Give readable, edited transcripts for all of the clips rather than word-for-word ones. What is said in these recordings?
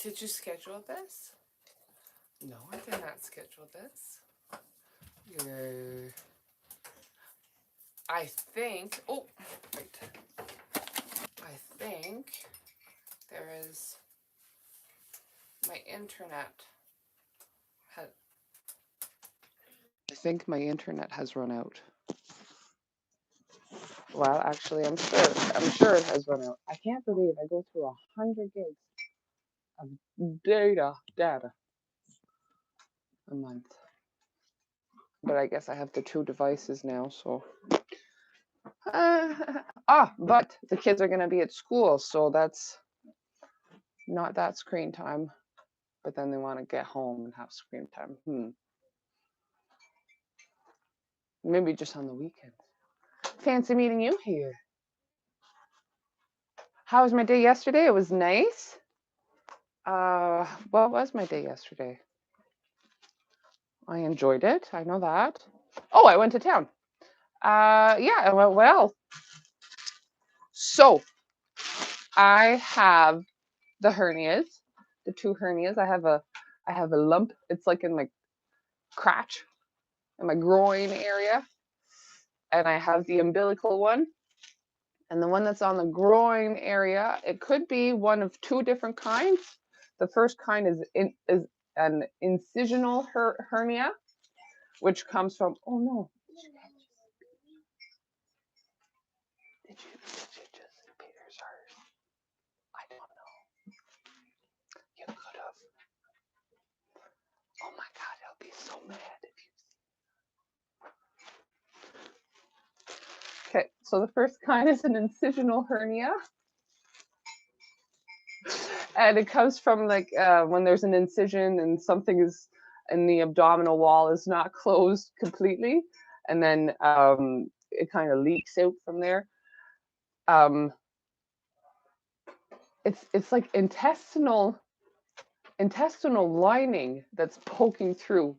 Did you schedule this? No, I did not schedule this. I think, oh, wait. I think there is, my internet has run out. Well, actually, I'm sure it has run out. I can't believe I go through 100 gigs of data a month. But I guess I have the 2 devices now, so. But the kids are going to be at school, so that's not that screen time. But then they want to get home and have screen time. Maybe just on the weekend. Fancy meeting you here. How was my day yesterday? It was nice. What was my day yesterday? I enjoyed it. I know that. Oh, I went to town. Yeah, it went well. So, I have the hernias, the 2 hernias. I have a lump. It's like in my crotch, in my groin area. And I have the umbilical one. And the one that's on the groin area, it could be one of 2 different kinds. The first kind is an incisional hernia, which comes from, oh no. Did you just Peter's hers? I don't know. You could have. Oh my God, I'll be so mad if you. Okay, so the first kind is an incisional hernia. And it comes from like when there's an incision and something is in the abdominal wall is not closed completely, and then it kind of leaks out from there. It's like intestinal lining that's poking through.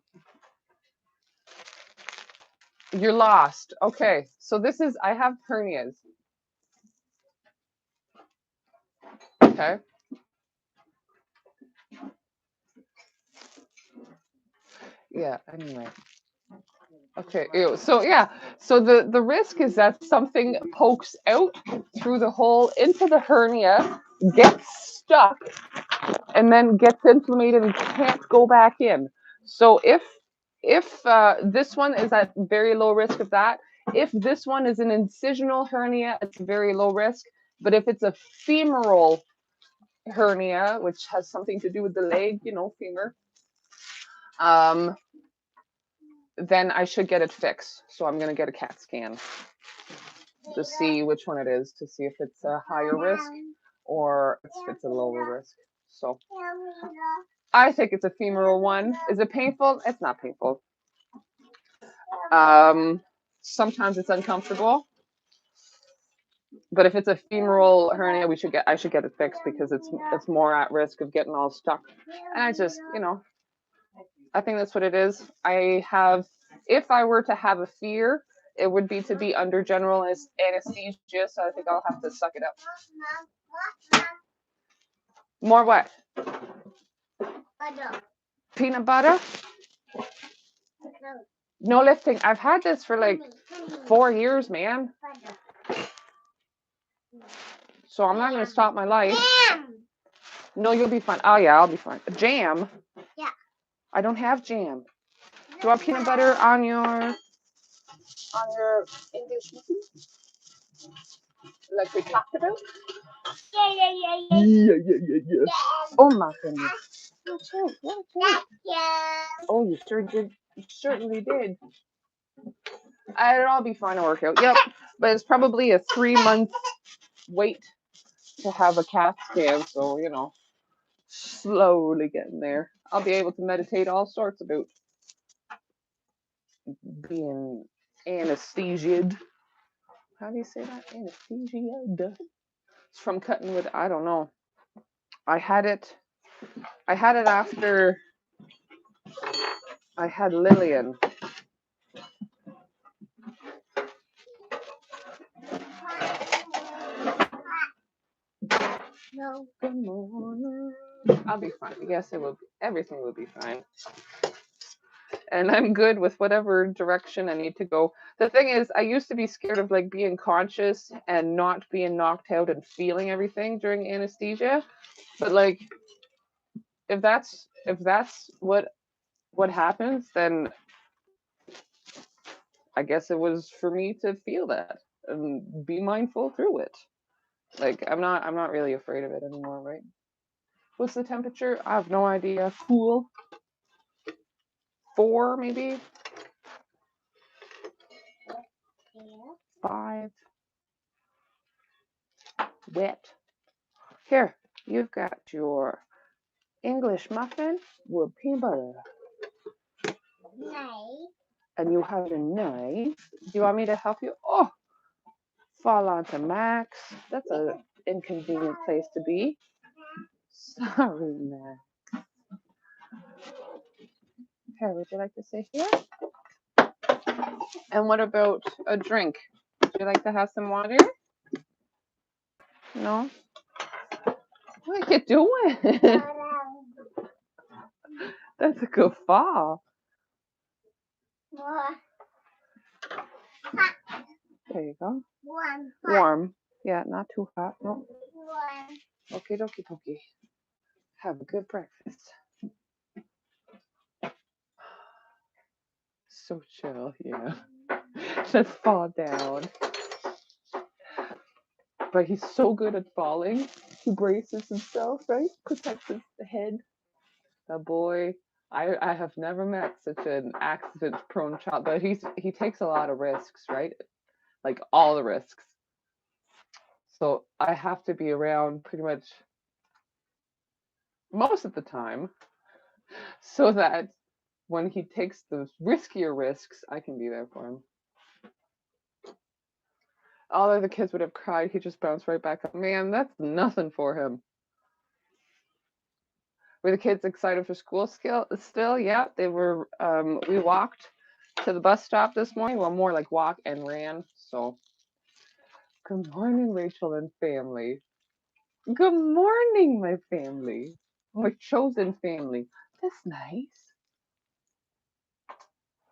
You're lost. Okay, so this is, I have hernias. Okay. Yeah, anyway. Okay, ew. So yeah, so the risk is that something pokes out through the hole into the hernia, gets stuck, and then gets inflamed and can't go back in. So if this one is at very low risk of that, if this one is an incisional hernia, it's very low risk. But if it's a femoral hernia, which has something to do with the leg, femur, then I should get it fixed. So I'm going to get a CAT scan to see which one it is, to see if it's a higher risk or if it's a lower risk. So I think it's a femoral one. Is it painful? It's not painful. Sometimes it's uncomfortable. But if it's a femoral hernia, I should get it fixed because it's more at risk of getting all stuck. And I just, I think that's what it is. If I were to have a fear, it would be to be under general anesthesia, so I think I'll have to suck it up. More what? Butter. Peanut butter? No lifting. I've had this for like 4 years, man. So I'm not going to stop my life. Jam. No, you'll be fine. Oh yeah, I'll be fine. Jam? Yeah. I don't have jam. Do you want peanut butter on your English muffin? Like we talked about? Yeah. Oh my goodness. Oh, you sure did. You certainly did. It'll all be fine to work out. Yep. But it's probably a 3-month wait to have a CAT scan. So, slowly getting there. I'll be able to meditate all sorts about being anesthesiaed. How do you say that? Anesthesiaed. It's from cutting wood. I don't know. I had it after I had Lillian. No. Good morning. I'll be fine. Yes, it will. Everything will be fine. And I'm good with whatever direction I need to go. The thing is, I used to be scared of like being conscious and not being knocked out and feeling everything during anesthesia. But like, if that's what happens, then I guess it was for me to feel that and be mindful through it. Like I'm not really afraid of it anymore, right? What's the temperature? I have no idea. Cool. 4 maybe? 5. Wet. Here, you've got your English muffin with peanut butter. Knife. And you have your knife. Do you want me to help you? Oh, fall onto Max. That's an inconvenient place to be. Sorry, Max. Here, would you like to sit here? And what about a drink? Would you like to have some water? No? What are you doing? That's a good fall. More. There you go. One. Warm. Yeah, not too hot. No. One. Okay, dokie, dokie. Have a good breakfast. So chill, yeah. Let's fall down. But he's so good at falling. He braces himself, right? Protects his head. The boy. I have never met such an accident prone child, but he takes a lot of risks, right? Like all the risks. So I have to be around pretty much most of the time so that when he takes those riskier risks, I can be there for him. All of the kids would have cried. He just bounced right back up. Man, that's nothing for him. Were the kids excited for school still? Yeah, they were. We walked to the bus stop this morning. Well, more like walk and ran. So, good morning, Rachel and family. Good morning, my family. My chosen family. That's nice.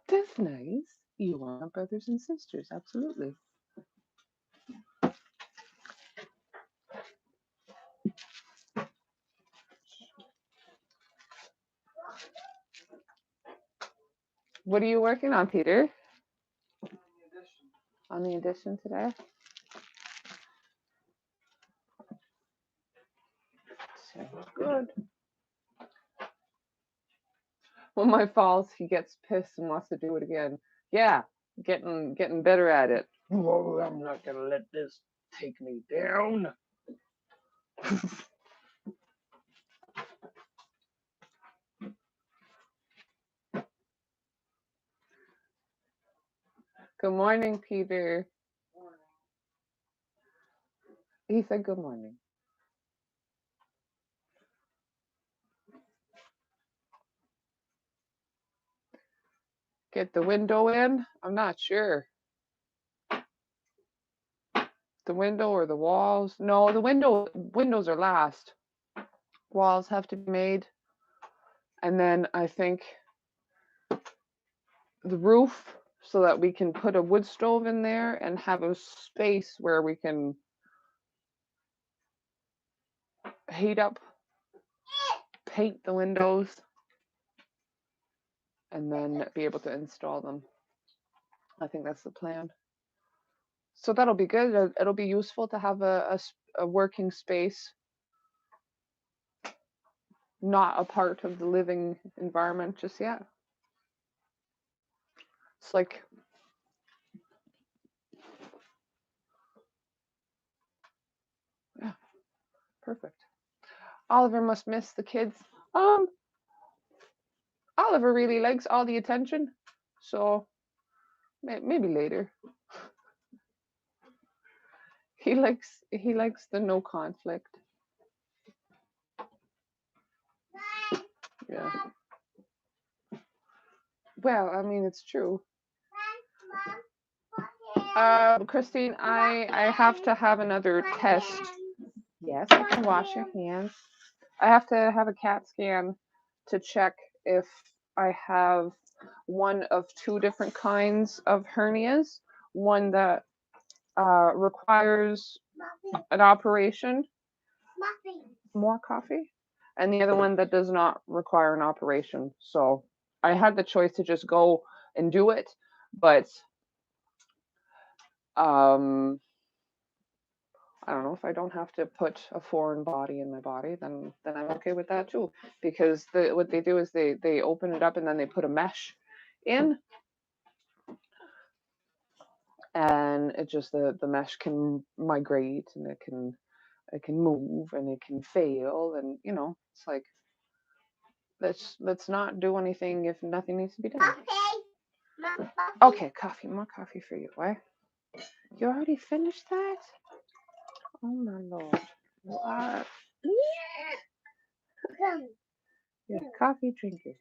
That's nice. You are my brothers and sisters. Absolutely. What are you working on, Peter? On the addition today? Sounds good. When my falls, he gets pissed and wants to do it again. Yeah, getting better at it. Whoa, I'm not gonna let this take me down. Good morning, Peter. He said good morning. Get the window in? I'm not sure. The window or the walls? No, the windows are last. Walls have to be made. And then I think the roof so that we can put a wood stove in there and have a space where we can heat up, paint the windows, and then be able to install them. I think that's the plan. So that'll be good. It'll be useful to have a working space, not a part of the living environment just yet. It's like, yeah, perfect. Oliver must miss the kids. Um, Oliver really likes all the attention, so maybe later. He likes the no conflict. Yeah. Well, I mean, it's true. Christine, I have to have another test. Yes, you can wash your hands. I have to have a CAT scan to check if I have one of two different kinds of hernias. One that requires an operation, more coffee, and the other one that does not require an operation. So I had the choice to just go and do it, but um, I don't know, if I don't have to put a foreign body in my body, then I'm okay with that too. Because what they do is they open it up and then they put a mesh in, and it just the mesh can migrate, and it can move, and it can fail, and it's like, let's not do anything if nothing needs to be done. Okay, coffee, more coffee for you. Why? You already finished that? Oh my lord. What? Yeah, coffee drinker.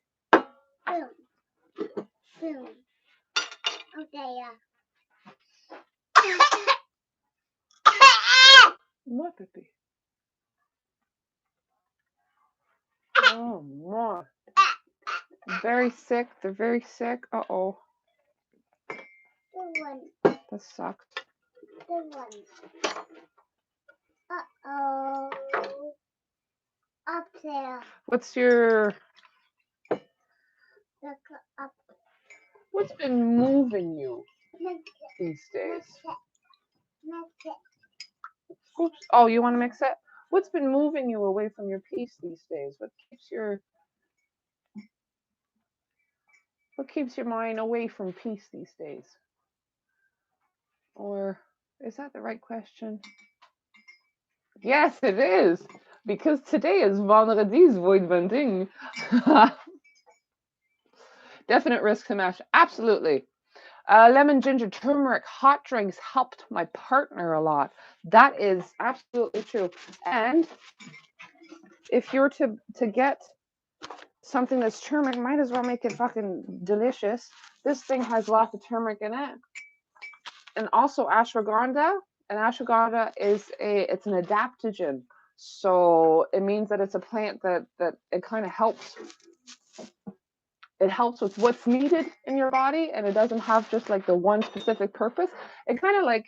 What, baby? Oh my. Very sick. They're very sick. Uh-oh. That sucks. Uh-oh. Up there. What's your... Look up. What's been moving you these days? Oops. Oh, you want to mix it? What's been moving you away from your peace these days? What keeps your mind away from peace these days? Or is that the right question? Yes, it is. Because today is Vendredi's Vendredi. Definite risk to mash. Absolutely. Lemon, ginger, turmeric, hot drinks helped my partner a lot. That is absolutely true. And if you're to get something that's turmeric, might as well make it fucking delicious. This thing has lots of turmeric in it. And also ashwagandha. And ashwagandha it's an adaptogen. So it means that it's a plant that it kind of helps. It helps with what's needed in your body, and it doesn't have just like the one specific purpose. It kind of like,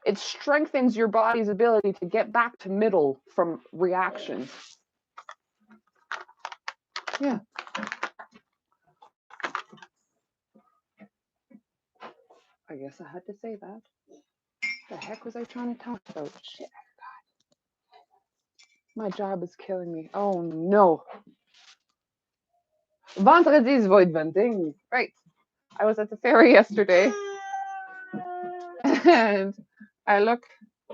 it strengthens your body's ability to get back to middle from reactions. Yeah. I guess I had to say that. The heck was I trying to talk about? Shit, I forgot. My job is killing me. Oh no. Vendredi's Voidvending. Right. I was at the ferry yesterday, and I look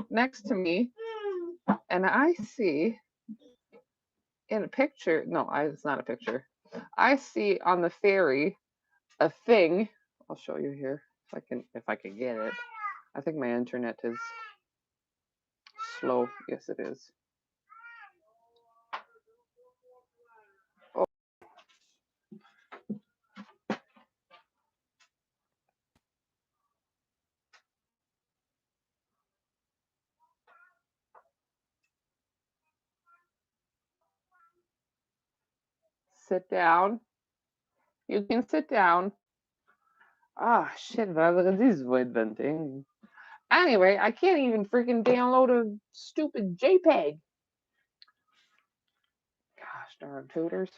next to me, and I see in a picture. No, it's not a picture. I see on the ferry a thing. I'll show you here if I can get it. I think my internet is slow. Yes, it is. Oh, sit down. You can sit down. Ah, shit, Vendredi's Voidvending. Anyway, I can't even freaking download a stupid JPEG. Gosh darn tutors.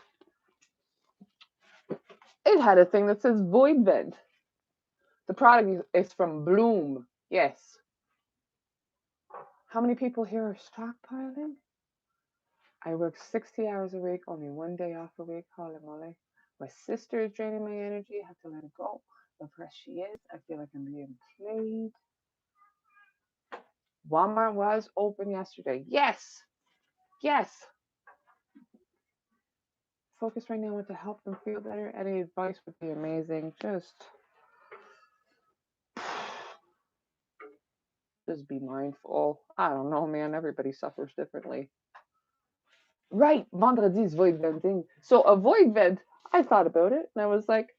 It had a thing that says Void Vent. The product is from Bloom. Yes. How many people here are stockpiling? I work 60 hours a week, only one day off a week. Holy moly. My sister is draining my energy. I have to let it go. The press she is. I feel like I'm being played. Walmart was open yesterday. Yes. Yes. Focus right now on to help them feel better. Any advice would be amazing. Just be mindful. I don't know, man. Everybody suffers differently. Right, Vendredi's void venting. So a void vent, I thought about it, and I was like,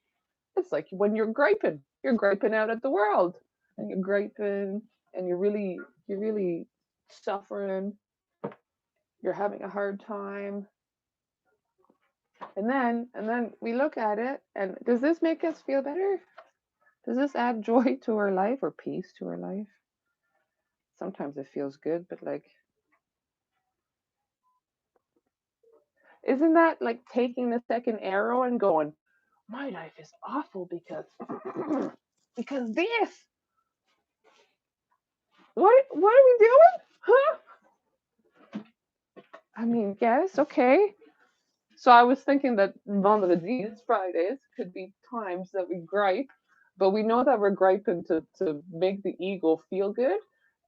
it's like when you're griping. You're griping out at the world, and you're griping, and you're really suffering. You're having a hard time. And then we look at it, and does this make us feel better? Does this add joy to our life or peace to our life? Sometimes it feels good, but like, isn't that like taking the second arrow and going, my life is awful because because this. What are we doing? Huh? I mean, yes, okay. So I was thinking that Vendredis, Fridays, could be times that we gripe, but we know that we're griping to make the ego feel good,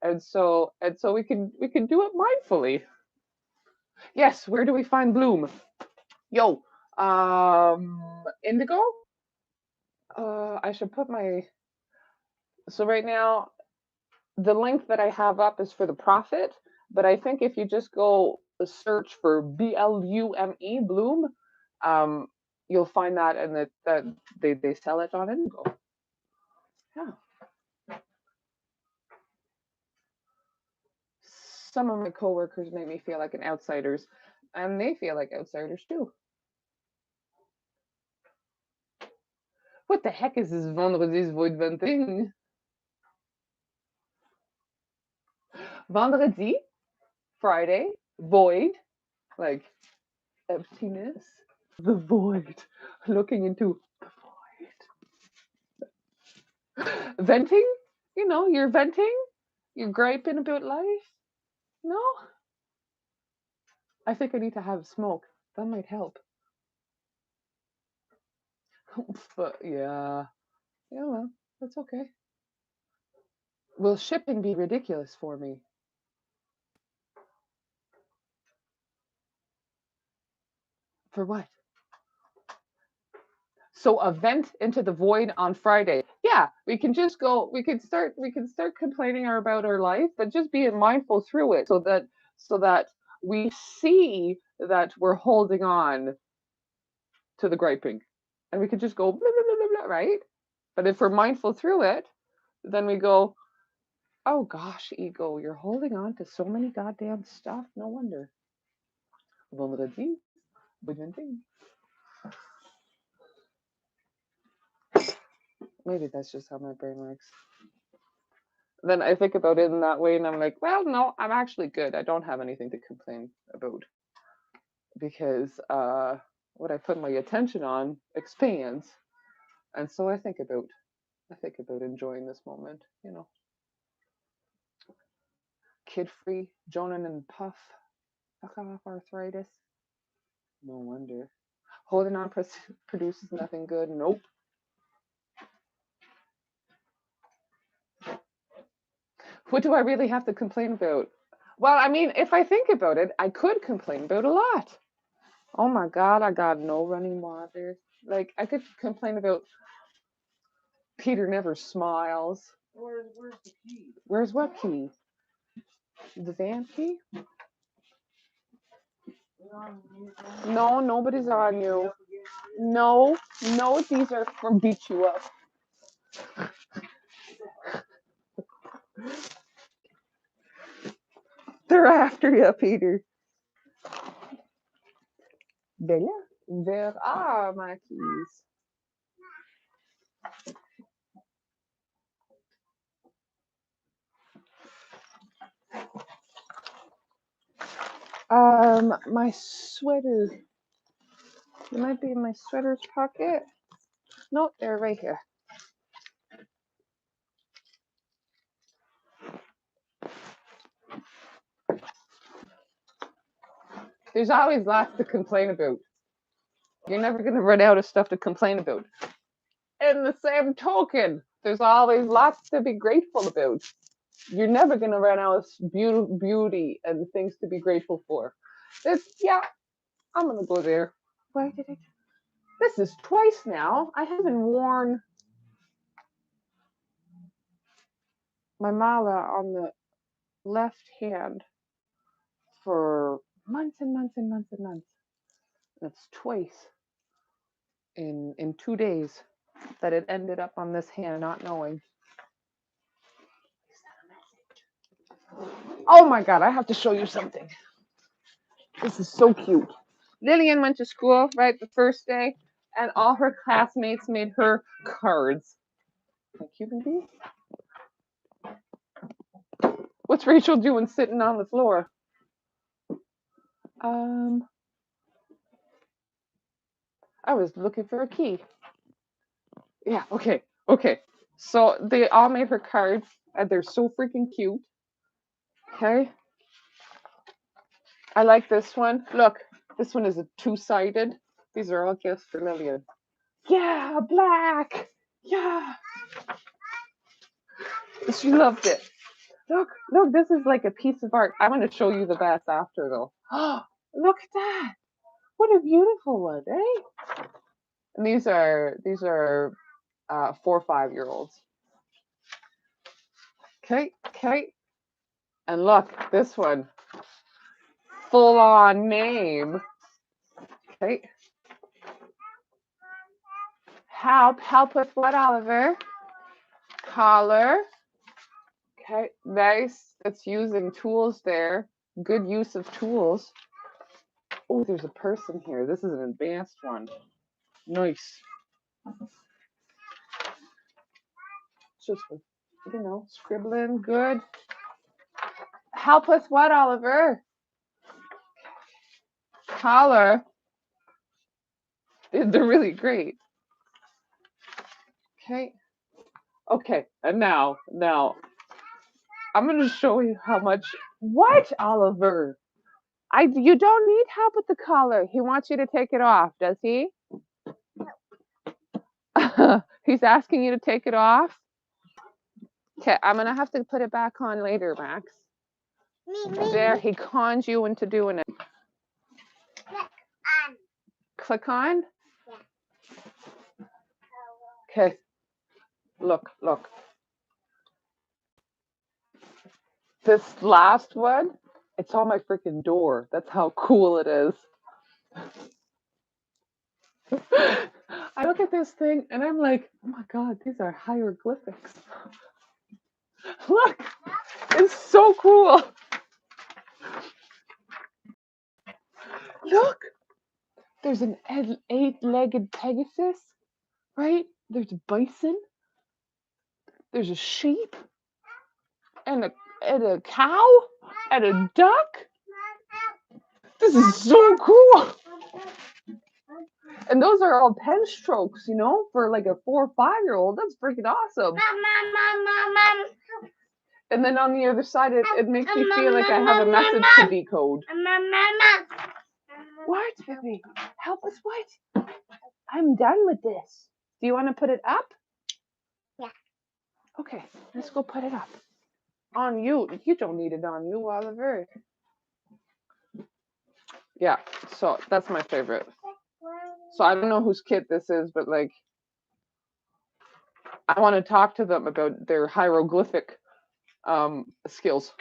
and so we can do it mindfully. Yes, where do we find bloom? Yo, indigo. I should put my. So right now, the link that I have up is for the profit, but I think if you just go search for BLUME Bloom, um, you'll find that and that they sell it on Indigo. Yeah. Some of my coworkers make me feel like an outsiders, and they feel like outsiders too. What the heck is this Vendredi's void venting? Vendredi, Friday, void, like emptiness, the void, looking into the void. Venting, you're venting, you're griping about life. No, I think I need to have smoke. That might help. But yeah, yeah, well, that's okay. Will shipping be ridiculous for me? For what? So a vent into the void on Friday. Yeah, we can just go. We can start complaining about our life, but just being mindful through it, so that we see that we're holding on to the griping, and we could just go blah, blah, blah, blah, blah, right? But if we're mindful through it, then we go, oh gosh, ego, you're holding on to so many goddamn stuff. No wonder. Vendredi, vendredi. Maybe that's just how my brain works. Then I think about it in that way, and I'm like, well, no, I'm actually good. I don't have anything to complain about because what I put my attention on expands, and so I think about enjoying this moment. Kid free, Jonan and Puff, fuck off arthritis. No wonder. Holding on produces nothing good. Nope. What do I really have to complain about? Well, I mean, if I think about it, I could complain about a lot. Oh my God, I got no running water. Like, I could complain about Peter never smiles. Where's what key? The van key? No, nobody's on you. No, no, these are for beat you up. They're after you, Peter. Bella, where are my keys? My sweater. It might be in my sweater's pocket. No, they're right here. There's always lots to complain about. You're never going to run out of stuff to complain about. In the same token, there's always lots to be grateful about. You're never going to run out of beauty and things to be grateful for. Yeah, I'm going to go there. Why did I? This is twice now. I haven't worn my mala on the left hand for months and months and months and months. That's twice in 2 days that it ended up on this hand, not knowing. Oh my God, I have to show you something. This is so cute. Lillian went to school, right, the first day, and all her classmates made her cards. Like, you can be. What's Rachel doing sitting on the floor? I was looking for a key. Yeah, okay, okay. So they all made her cards, and they're so freaking cute. Okay. I like this one. Look, this one is a two-sided. These are all gifts for Lillian. Yeah, black. Yeah. She loved it. Look, look, this is like a piece of art. I'm going to show you the best after, though. Oh, look at that. What a beautiful one, eh? And these are 4 or 5-year-olds. Okay, okay. And look, this one, full on name. Okay. Help with what, Oliver? Collar. Okay, nice. That's using tools there. Good use of tools. Oh, there's a person here. This is an advanced one. Nice. Just, scribbling. Good. Help with what, Oliver? Collar. They're really great. Okay. Okay, and now, I'm going to show you how much. What, Oliver? You don't need help with the collar. He wants you to take it off, does he? He's asking you to take it off. Okay, I'm going to have to put it back on later, Max. There, he cons you into doing it. Click on? Yeah. Okay. Look. This last one, it's on my freaking door. That's how cool it is. I look at this thing and I'm like, oh my God, these are hieroglyphics. Look, it's so cool. Look, there's an 8-legged Pegasus, right? There's a bison. There's a sheep and a cow and a duck. This is so cool. And those are all pen strokes, for like a 4 or 5-year-old. That's freaking awesome. And then on the other side, it makes me feel like I have a message to decode. What, baby? Help us what? I'm done with this. Do you want to put it up? Yeah. Okay, let's go put it up. On you. You don't need it on you, Oliver. Yeah, so that's my favorite. So I don't know whose kid this is, but like, I want to talk to them about their hieroglyphic skills.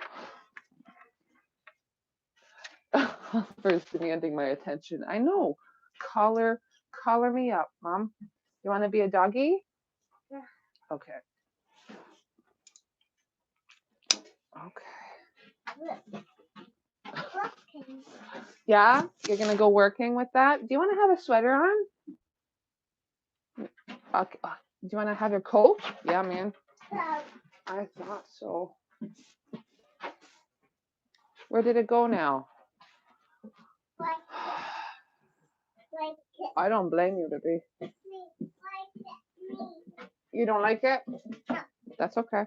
Oliver's demanding my attention. I know. Collar me up, Mom. You want to be a doggy? Yeah. Okay. Working. Yeah? You're going to go working with that? Do you want to have a sweater on? Okay. Do you want to have your coat? Yeah, man. I thought so. Where did it go now? I don't blame you, baby. You don't like it? No. That's okay.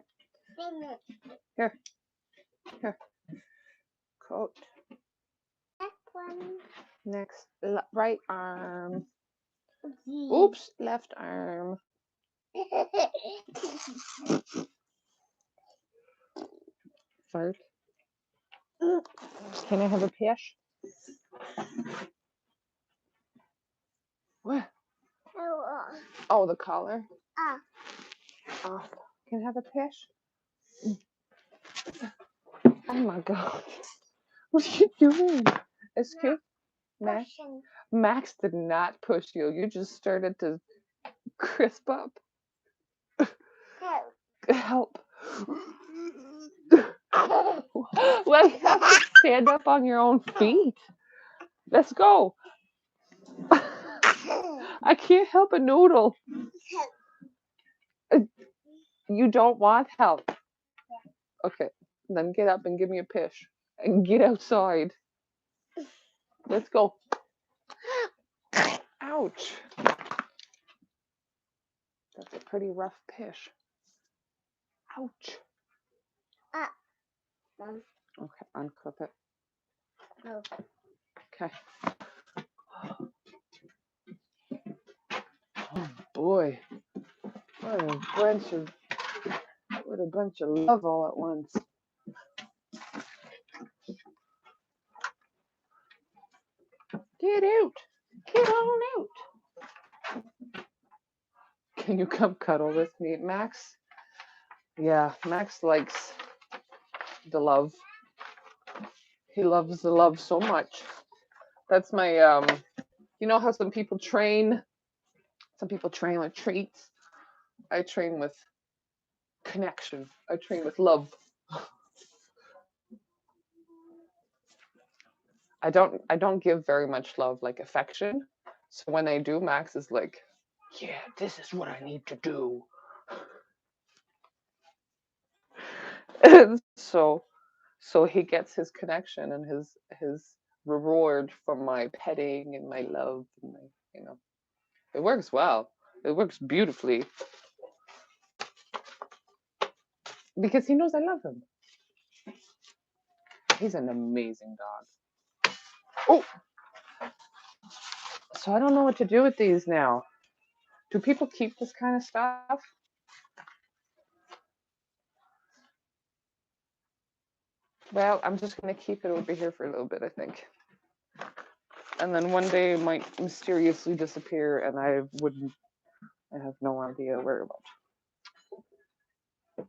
Here. Coat. Next, right arm. Oops, left arm. Fart. Can I have a pish? What? Oh, the collar. Oh, can I have a pish? Oh my God. What are you doing? Excuse Max. Max did not push you. You just started to crisp up. Help. Well, you have to stand up on your own feet. Let's go. I can't help a noodle. Uh, You don't want help. Okay, then get up and give me a pish. And get outside. Let's go. Ouch. That's a pretty rough pish. Ouch. Ah, Mom. Okay, unclip it. Oh. Okay. Oh boy. What a bunch of love all at once. Get out. Get on out. Can you come cuddle with me, Max? Yeah, Max likes the love. He loves the love so much. That's my you know how some people train? Some people train with treats. I train with connection. I train with love. I don't give very much love like affection. So when I do, Max is like, "Yeah, this is what I need to do." so so he gets his connection and his reward from my petting and my love and my, you know. It works well. It works beautifully because he knows I love him. He's an amazing dog. Oh, so I don't know what to do with these now. Do people keep this kind of stuff? Well, I'm just gonna keep it over here for a little bit, I think. And then one day it might mysteriously disappear and I have no idea where it went.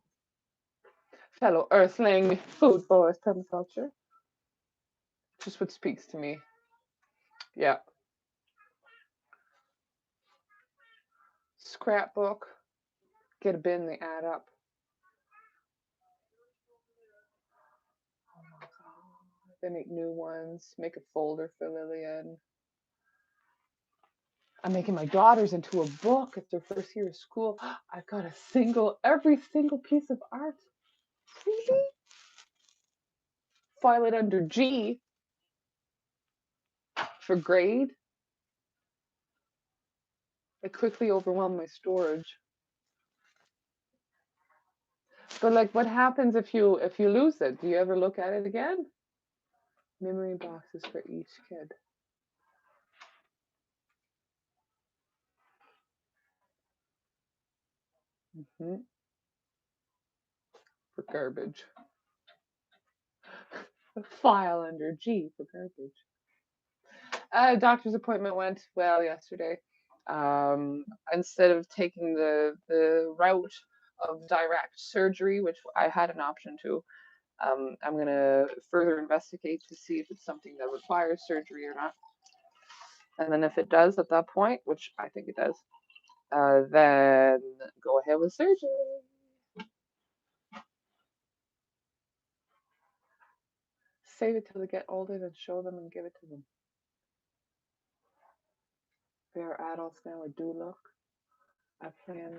Fellow Earthling, food forest permaculture. Just what speaks to me. Yeah. Scrapbook. Get a bin, they add up. Oh my god. They make new ones. Make a folder for Lillian. I'm making my daughters into a book. It's their first year of school. I've got every single piece of art. Really? File it under G for grade. I quickly overwhelmed my storage. But like, what happens if you lose it? Do you ever look at it again? Memory boxes for each kid. Hmm. For garbage. File under G for garbage. Doctor's appointment went well yesterday. Instead of taking the route of direct surgery, which I had an option to, I'm gonna further investigate to see if it's something that requires surgery or not. And then if it does at that point, which I think it does, then go ahead with surgery. Save it till they get older, then show them and give it to them. They are adults now, or do look. I plan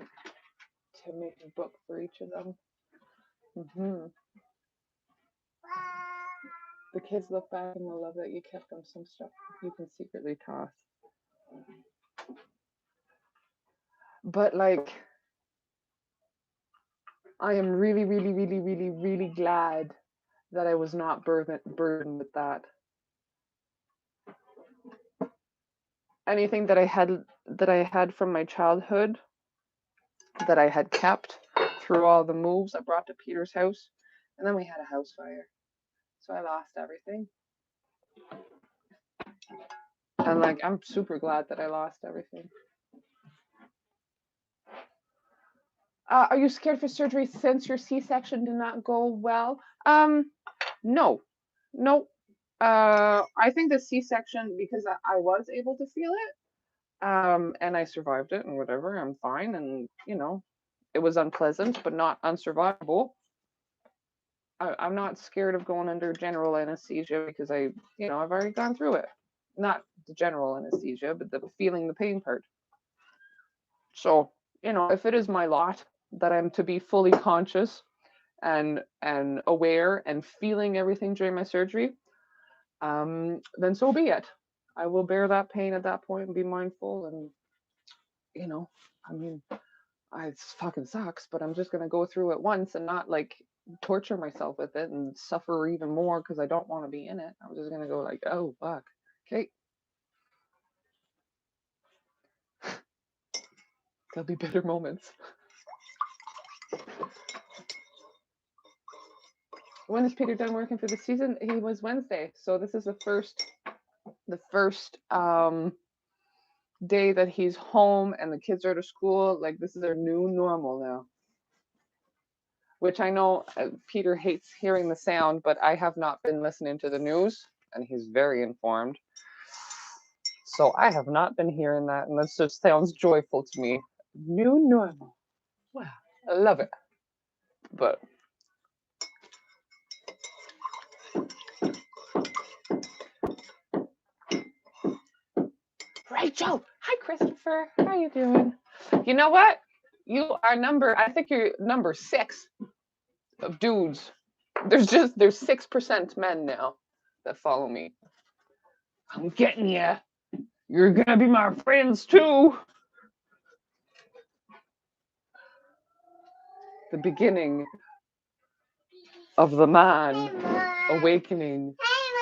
to make a book for each of them. The kids look back and will love that you kept them some stuff you can secretly toss. But like, I am really, really, really, really, really glad that I was not burdened with that. Anything that I had from my childhood that I had kept through all the moves I brought to Peter's house, and then we had a house fire, so I lost everything. And like, I'm super glad that I lost everything. Are you scared for surgery since your C-section did not go well? No, no. I think the C-section, because I was able to feel it, and I survived it and whatever. I'm fine, and it was unpleasant, but not unsurvivable. I'm not scared of going under general anesthesia because I've already gone through it. not the general anesthesia, but the feeling the pain part. So, if it is my lot that I'm to be fully conscious and aware and feeling everything during my surgery, then so be it. I will bear that pain at that point and be mindful and I mean, it fucking sucks, but I'm just gonna go through it once and not like torture myself with it and suffer even more because I don't want to be in it. I'm just gonna go like, oh fuck, okay, there'll be better moments. When is Peter done working for the season? He was Wednesday, so this is the first day that he's home and the kids are to school. Like this is their new normal now. Which I know Peter hates hearing the sound, but I have not been listening to the news, and he's very informed. So I have not been hearing that, and that just sounds joyful to me. New normal. Wow, I love it. But Rachel, hi Christopher, how you doing? You know what? I think you're number 6 of dudes. There's 6% men now that follow me. I'm getting you. You're gonna be my friends too. The beginning of the man awakening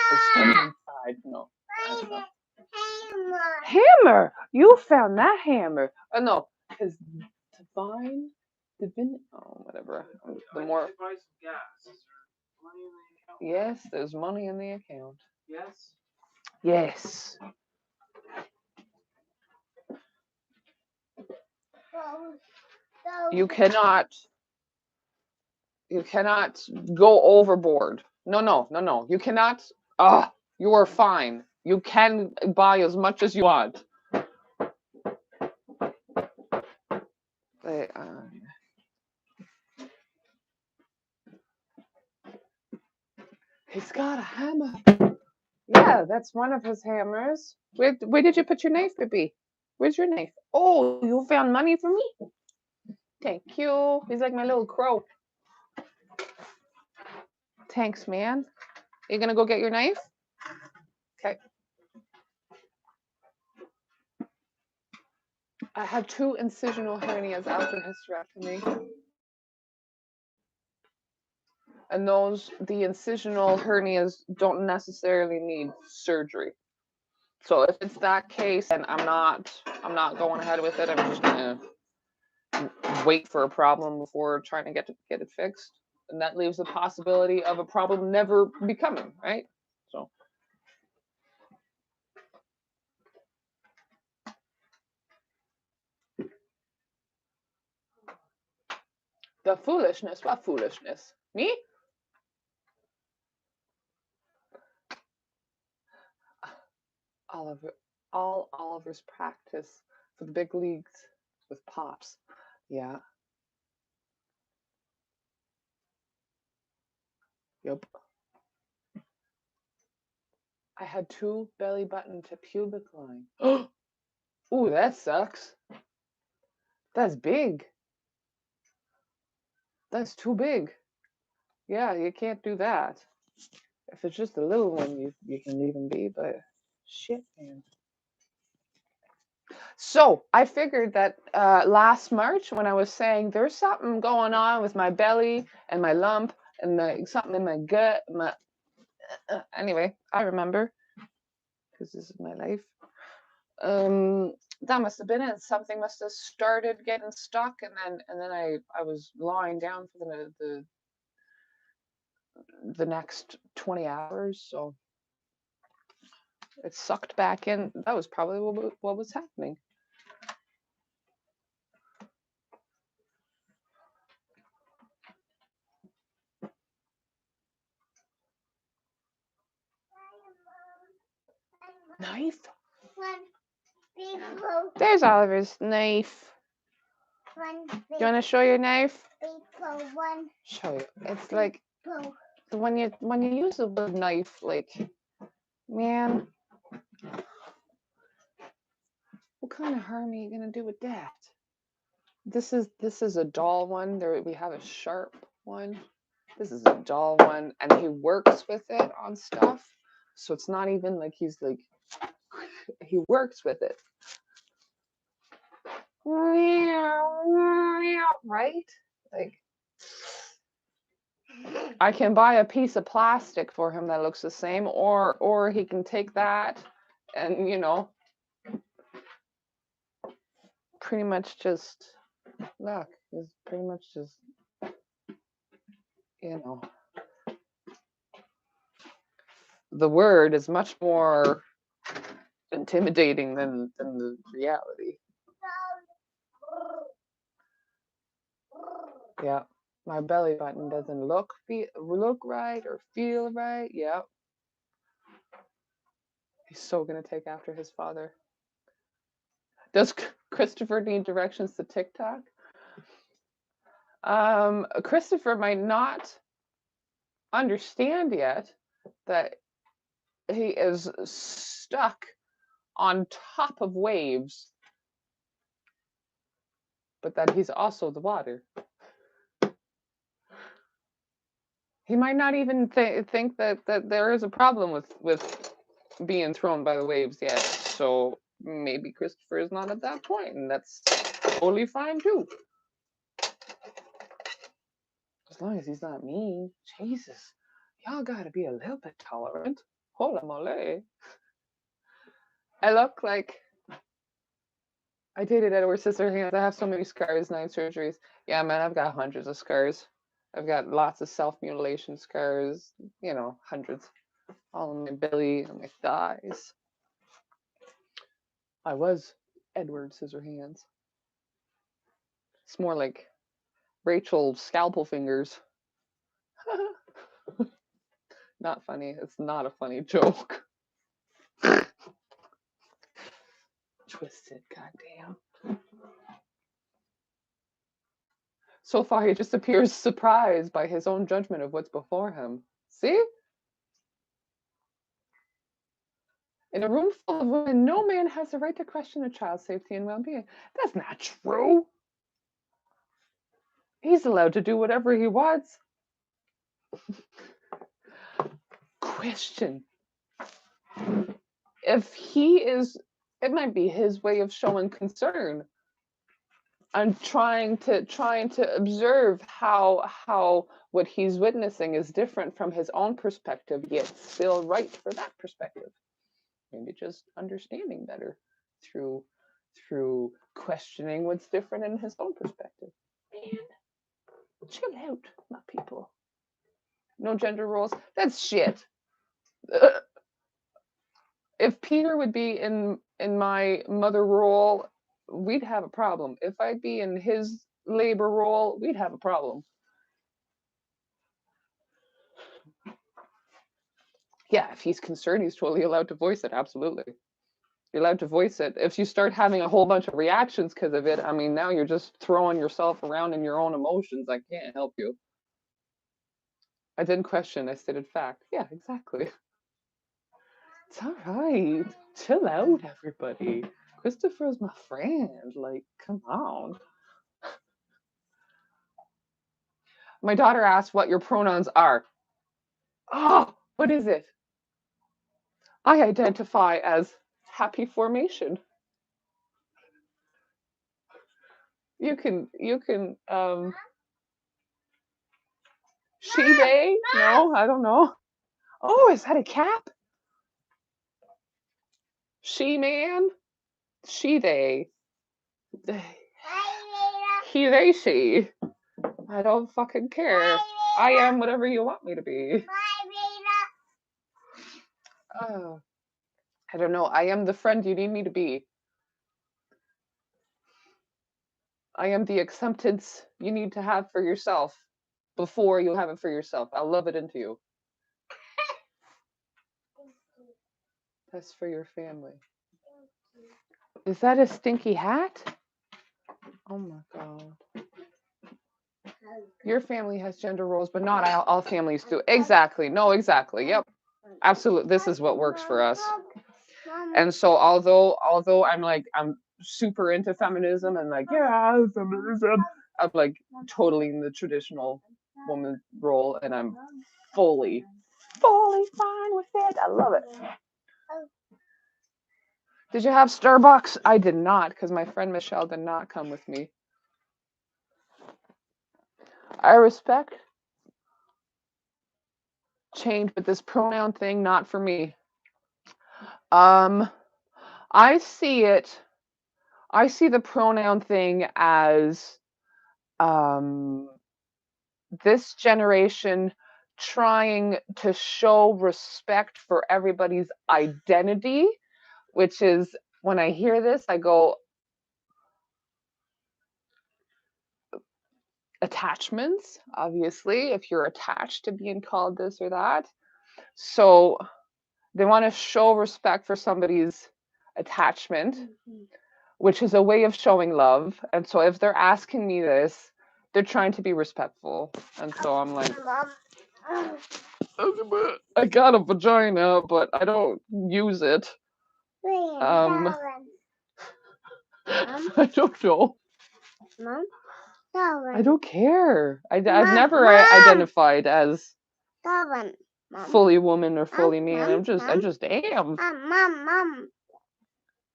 his feminine side. No, I don't know. Hammer! You found that hammer. Oh no, because whatever. The more. Yes, there's money in the account. Yes. Yes. You cannot go overboard. No. You cannot. You are fine. You can buy as much as you want. He's got a hammer. Yeah, that's one of his hammers. Where did you put your knife, baby? Where's your knife? Oh, you found money for me? Thank you. He's like my little crow. Thanks, man. You gonna go get your knife? Okay. I had 2 incisional hernias after hysterectomy. And the incisional hernias don't necessarily need surgery. So if it's that case, and I'm not going ahead with it, I'm just gonna wait for a problem before trying to get it fixed. And that leaves the possibility of a problem never becoming, right? So the foolishness, what foolishness? Me? Oliver's practice for the big leagues with Pops. Yeah. Yep. I had 2 belly button to pubic line. Ooh, that sucks. That's big. That's too big. Yeah, you can't do that. If it's just a little one, you can leave him be, but shit, man. So I figured that last March when I was saying there's something going on with my belly and my lump and something in my gut, anyway, I remember because this is my life. That must have been it. Something must have started getting stuck, and then I was lying down for the next 20 hours, so it sucked back in. That was probably what was happening. Knife? There's Oliver's knife. You want to show your knife? Show you. It's like when you use the word knife, like, man, What kind of harm are you gonna do with that? This is a dull one. There we have a sharp one. This is a dull one, and he works with it on stuff. So it's not even like he's like he works with it. Right? Like I can buy a piece of plastic for him that looks the same, or he can take that and pretty much just look, is pretty much just you know the word is much more intimidating than the reality. Yeah. My belly button doesn't look right or feel right. Yep. He's so gonna take after his father. Does Christopher need directions to TikTok? Christopher might not understand yet that he is stuck on top of waves, but that he's also the water. He might not even think that there is a problem with being thrown by the waves yet. So maybe Christopher is not at that point, and that's totally fine too. As long as he's not mean. Jesus, y'all gotta be a little bit tolerant. Hola mole. I look like I dated Edward Scissorhands. I have so many scars, 9 surgeries. Yeah, man, I've got hundreds of scars. I've got lots of self-mutilation scars, hundreds. All on my belly and my thighs. I was Edward Scissorhands. It's more like Rachel Scalpel Fingers. Not funny. It's not a funny joke. Twisted, goddamn. So far, he just appears surprised by his own judgment of what's before him. See? In a room full of women, no man has the right to question a child's safety and well-being. That's not true. He's allowed to do whatever he wants. Question. If he is, it might be his way of showing concern and trying to observe how what he's witnessing is different from his own perspective, yet still right for that perspective. Maybe just understanding better through questioning what's different in his own perspective. Man, chill out, my people. No gender roles. That's shit. If Peter would be in my mother role, we'd have a problem. If I'd be in his labor role, we'd have a problem. Yeah, if he's concerned, he's totally allowed to voice it. Absolutely. You're allowed to voice it. If you start having a whole bunch of reactions because of it, I mean, now you're just throwing yourself around in your own emotions. I can't help you. I didn't question, I stated fact. Yeah, exactly. It's all right. Chill out, everybody. Christopher's my friend. Like, come on. My daughter asked what your pronouns are. Oh, what is it? I identify as happy formation. You can she they? No, I don't know. Oh, is that a cap? She man? She they. He they she. I don't fucking care. I am whatever you want me to be. Oh, I don't know. I am the friend you need me to be. I am the acceptance you need to have for yourself before you have it for yourself. I'll love it into you. That's for your family. Is that a stinky hat? Oh my god. Your family has gender roles, but not all families do. Exactly. No, exactly. Yep. Absolutely. This is what works for us. And so although I'm super into feminism and like, yeah, feminism, I'm like totally in the traditional woman role, and I'm fully fine with it. I love it. Did you have Starbucks? I did not, because my friend Michelle did not come with me. I respect change, but this pronoun thing, not for me. Um, I see it. I see the pronoun thing as um, this generation trying to show respect for everybody's identity, which is when I hear this, I go, attachments, obviously, if you're attached to being called this or that. So they want to show respect for somebody's attachment, which is a way of showing love. And so if they're asking me this, they're trying to be respectful. And so I'm like, I got a vagina, but I don't use it. I don't know. I don't care. I've never identified as fully woman or fully man. I just am.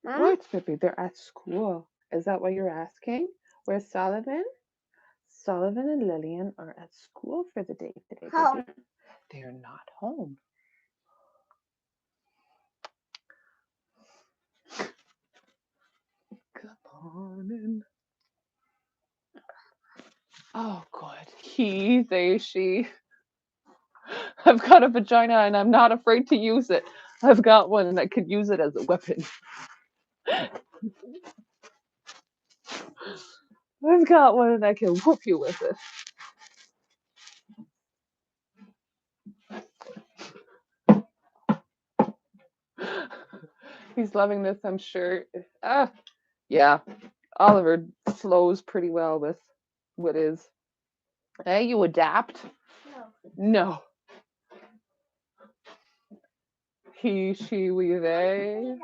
What, Pippi? They're at school. Is that what you're asking? Where's Sullivan? Sullivan and Lillian are at school for the day today. They are not home. Good morning. Oh, good. He, they, she. I've got a vagina and I'm not afraid to use it. I've got one and I could use it as a weapon. I've got one and I can whoop you with it. He's loving this, I'm sure. Yeah. Oliver flows pretty well with what is. Hey, you adapt? No. He, she, we, they.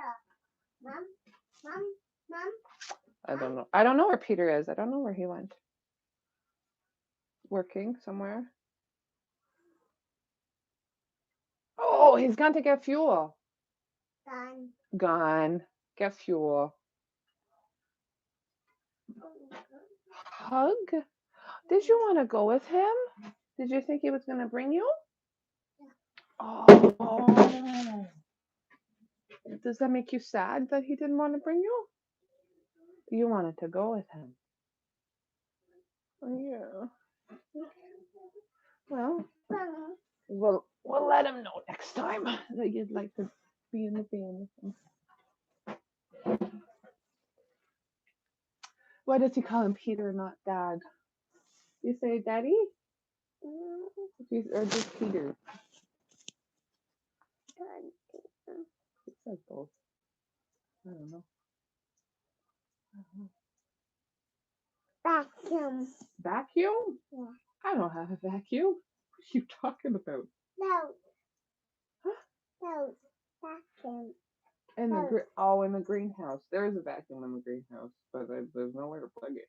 I don't know. I don't know where Peter is. I don't know where he went. Working somewhere. Oh, he's gone to get fuel. Gone. Get fuel. Hug? Did you want to go with him? Did you think he was going to bring you? Oh. Does that make you sad that he didn't want to bring you? You wanted to go with him. Yeah. Well, we'll let him know next time that you'd like to be in the band with him. Why does he call him Peter, not Dad? You say Daddy? Or just Peter? It says both. I don't know. Vacuum. Vacuum? Yeah. I don't have a vacuum. What are you talking about? No. No. Vacuum. In the greenhouse. There is a vacuum in the greenhouse, but there's nowhere to plug it.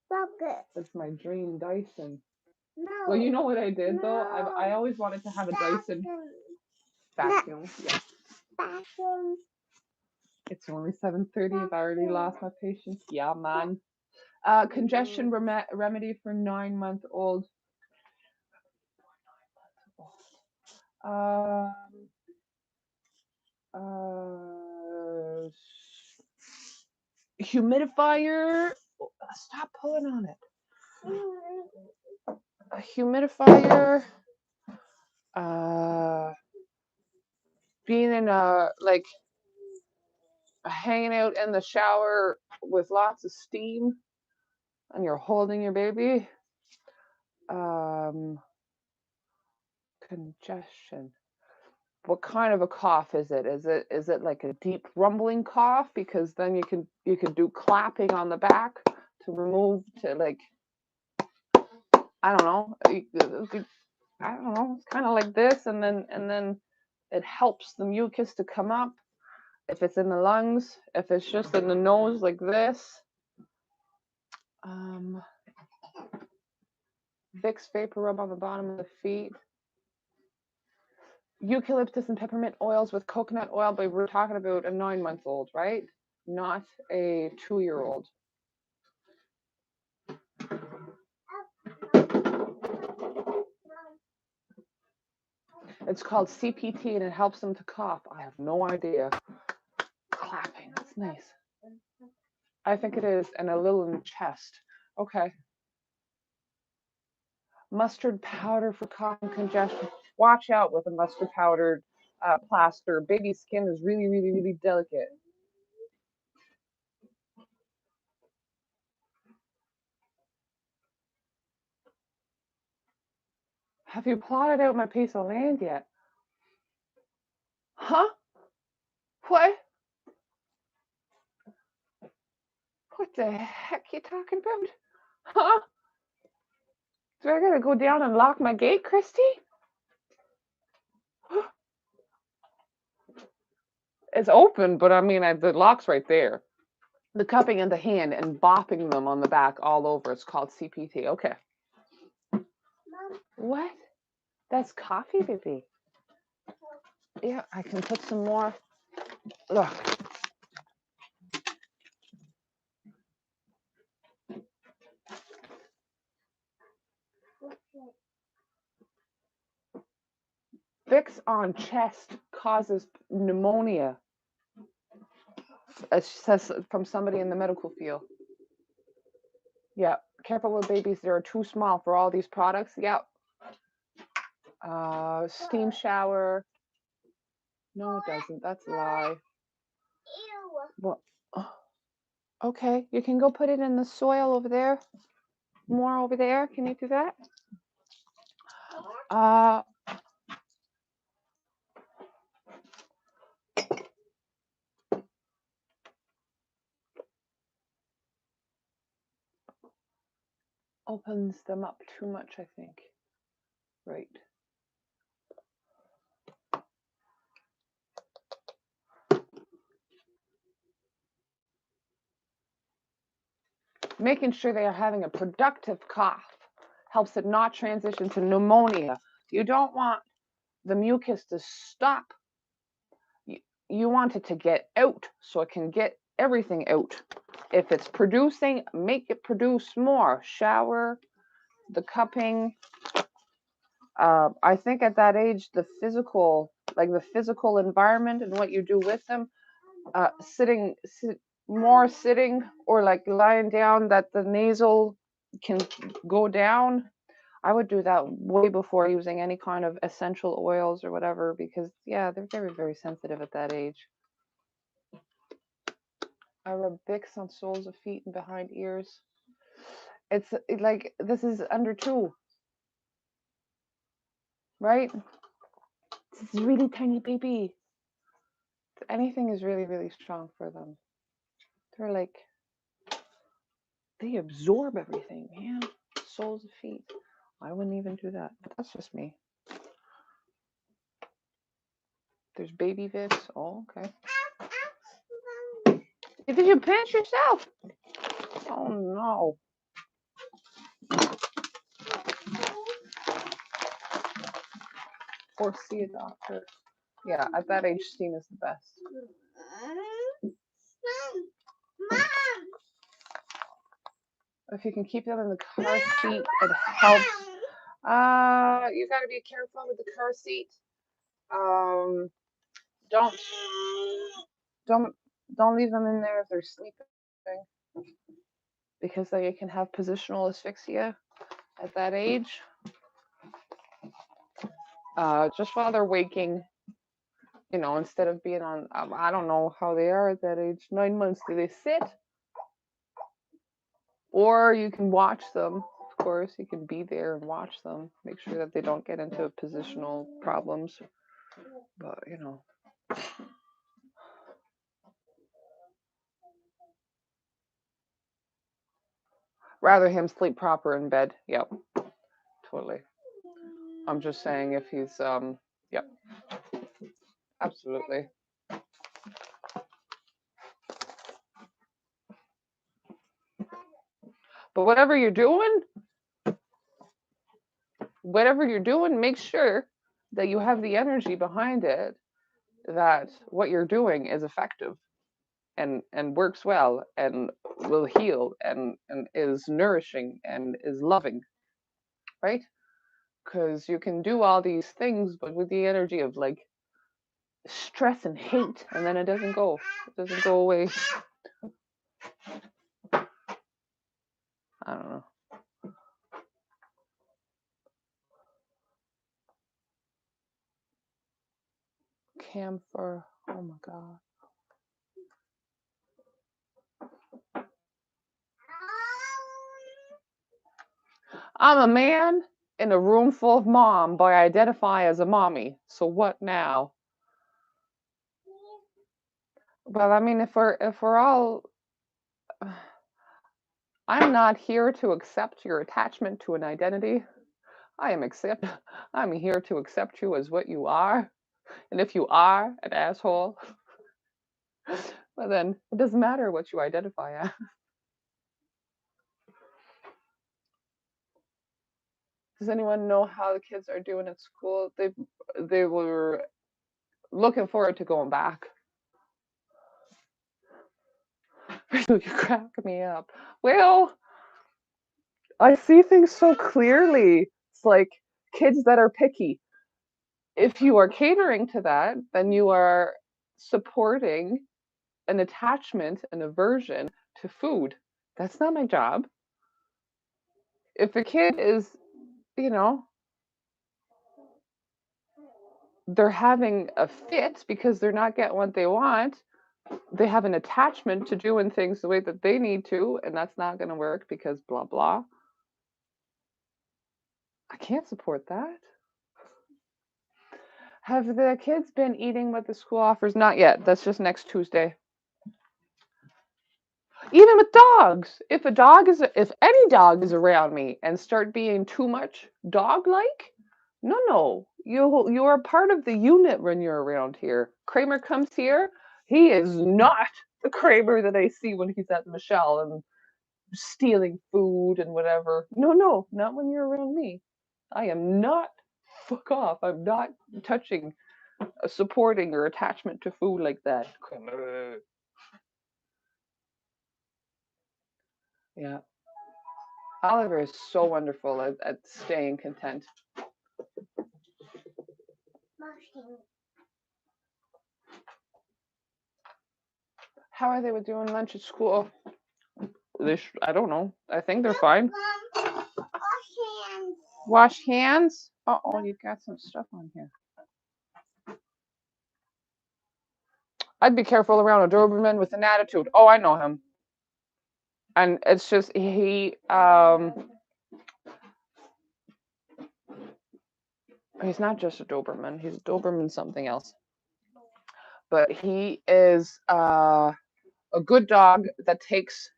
Bucket. That's my dream Dyson. No. Well, you know what I did though? I always wanted to have a Dyson vacuum. No. Yeah. Vacuum. It's only 7:30. I've already lost my patience. Yeah, man. Congestion remedy for 9-month-old. Humidifier. Stop pulling on it. A humidifier. Being in hanging out in the shower with lots of steam, and you're holding your baby. Congestion. What kind of a cough is it? Is it like a deep rumbling cough? Because then you can do clapping on the back to remove I don't know. I don't know. It's kind of like this, and then It helps the mucus to come up. If it's in the lungs, if it's just in the nose like this. Vicks vapor rub on the bottom of the feet. Eucalyptus and peppermint oils with coconut oil, but we're talking about a 9-month-old, right? Not a 2-year-old. It's called CPT and it helps them to cough. I have no idea. Clapping, that's nice. I think it is, and a little in the chest. Okay. Mustard powder for cough and congestion. Watch out with a mustard powdered plaster. Baby skin is really, really, really delicate. Have you plotted out my piece of land yet? Huh? What? What the heck you talking about? Huh? Do I gotta go down and lock my gate, Christy? It's open, but I mean, the lock's right there. The cupping in the hand and bopping them on the back all over. It's called CPT. Okay. What? That's coffee, baby. Yeah, I can put some more. Look. Vicks on chest causes pneumonia. It says from somebody in the medical field. Yeah, careful with babies. They're too small for all these products. Yeah. Steam shower. No, it doesn't. That's a lie. Well, okay, you can go put it in the soil over there. More over there. Can you do that? Opens them up too much, I think. Right. Making sure they are having a productive cough helps it not transition to pneumonia. You don't want the mucus to stop. You want it to get out so it can get everything out. If it's producing, make it produce more. Shower, the cupping. I think at that age, the physical environment and what you do with them, more sitting or like lying down that the nasal can go down. I would do that way before using any kind of essential oils or whatever, because yeah, they're very, very sensitive at that age. I rub Vicks on soles of feet and behind ears. It's like, this is under 2, right? This is really tiny baby. Anything is really, really strong for them. They're like, they absorb everything, man. Soles of feet. I wouldn't even do that, but that's just me. There's baby Vicks. Oh, okay. Did you pinch yourself? Oh no. Or see a doctor. Yeah, at that age, steam is the best. If you can keep them in the car seat, it helps. You got to be careful with the car seat. Don't leave them in there if they're sleeping, because then you can have positional asphyxia at that age. Just while they're waking, instead of being on, I don't know how they are at that age. 9 months, do they sit? Or you can watch them. Of course, you can be there and watch them. Make sure that they don't get into positional problems. But, rather him sleep proper in bed. Yep, totally. I'm just saying if he's, yep. Absolutely. But whatever you're doing, make sure that you have the energy behind it, that what you're doing is effective and works well and will heal and is nourishing and is loving, right? Because you can do all these things, but with the energy of like stress and hate, and then it doesn't go away. I don't know. Camphor. Oh my god. I'm a man in a room full of mom, but I identify as a mommy. So what now? Well, I mean, if we're all, I'm not here to accept your attachment to an identity. I'm here to accept you as what you are. And if you are an asshole, well then it doesn't matter what you identify as. Does anyone know how the kids are doing at school? They were looking forward to going back. You crack me up. Well, I see things so clearly. It's like kids that are picky. If you are catering to that, then you are supporting an attachment, an aversion to food. That's not my job. If a kid is, you know, they're having a fit because they're not getting what they want, they have an attachment to doing things the way that they need to, and that's not going to work because blah, blah. I can't support that. Have the kids been eating what the school offers? Not yet. That's just next Tuesday. Even with dogs, if any dog is around me and start being too much dog like, no, you are part of the unit when you're around here. Kramer comes here, he is not the Kramer that I see when he's at Michelle and stealing food and whatever. No, not when you're around me. I am not, fuck off. I'm not touching supporting or attachment to food like that. Kramer. Yeah. Oliver is so wonderful at staying content. How are they with doing lunch at school? I don't know. I think they're fine. Mom, wash hands. Wash hands? Uh-oh, you've got some stuff on here. I'd be careful around a Doberman with an attitude. Oh, I know him. And it's just he's not just a Doberman. He's a Doberman something else. But he is a good dog that takes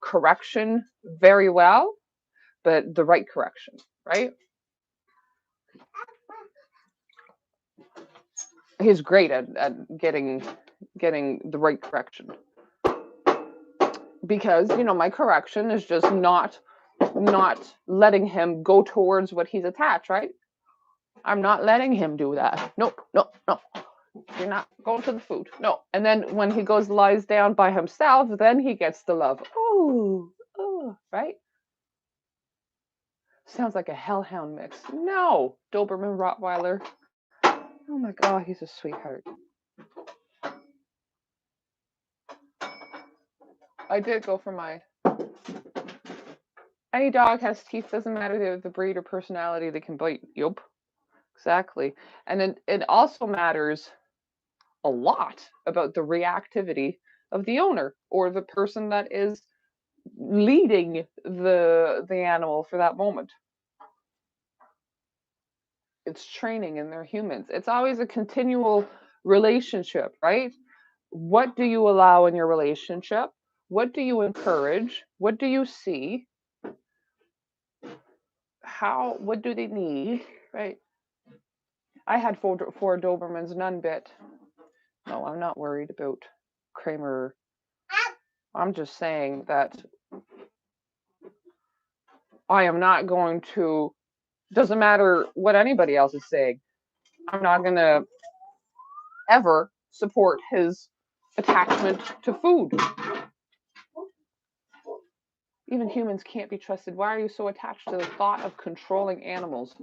correction very well, but the right correction, right? He's great at getting the right correction. Because, my correction is just not letting him go towards what he's attached, right? I'm not letting him do that. Nope, no. You're not going to the food. No. And then when he lies down by himself, then he gets the love. Oh, right? Sounds like a hellhound mix. No, Doberman Rottweiler. Oh my God, he's a sweetheart. I did go for mine. Any dog has teeth, doesn't matter the breed or personality, they can bite. Yup, exactly. And it also matters a lot about the reactivity of the owner or the person that is leading the animal for that moment. It's training and they're humans. It's always a continual relationship, right? What do you allow in your relationship? What do you encourage? What do you see? What do they need? Right? I had four Dobermans, none bit. No, I'm not worried about Kramer. I'm just saying that I am not going to, doesn't matter what anybody else is saying, I'm not going to ever support his attachment to food. Even humans can't be trusted. Why are you so attached to the thought of controlling animals?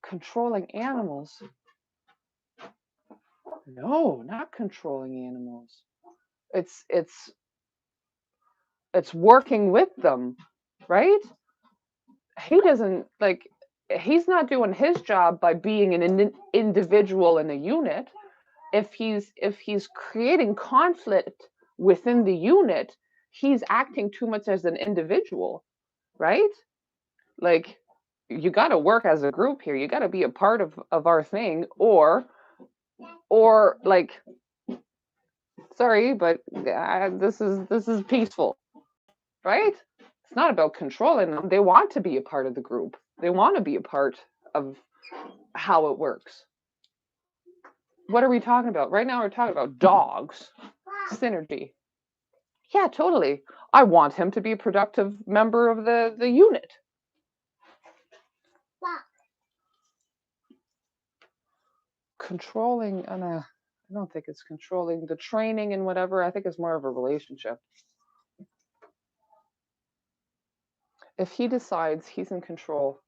Controlling animals? No, not controlling animals. It's working with them, right? He doesn't like he's not doing his job by being an individual in a unit. If he's creating conflict within the unit, he's acting too much as an individual, right? Like you got to work as a group here. You got to be a part of our thing, or like, sorry, but this is peaceful, right? It's not about controlling them. They want to be a part of the group. They want to be a part of how it works. What are we talking about? Right now we're talking about dogs. Synergy. Yeah, totally. I want him to be a productive member of the unit. Controlling, I don't think it's controlling the training and whatever. I think it's more of a relationship. If he decides he's in control,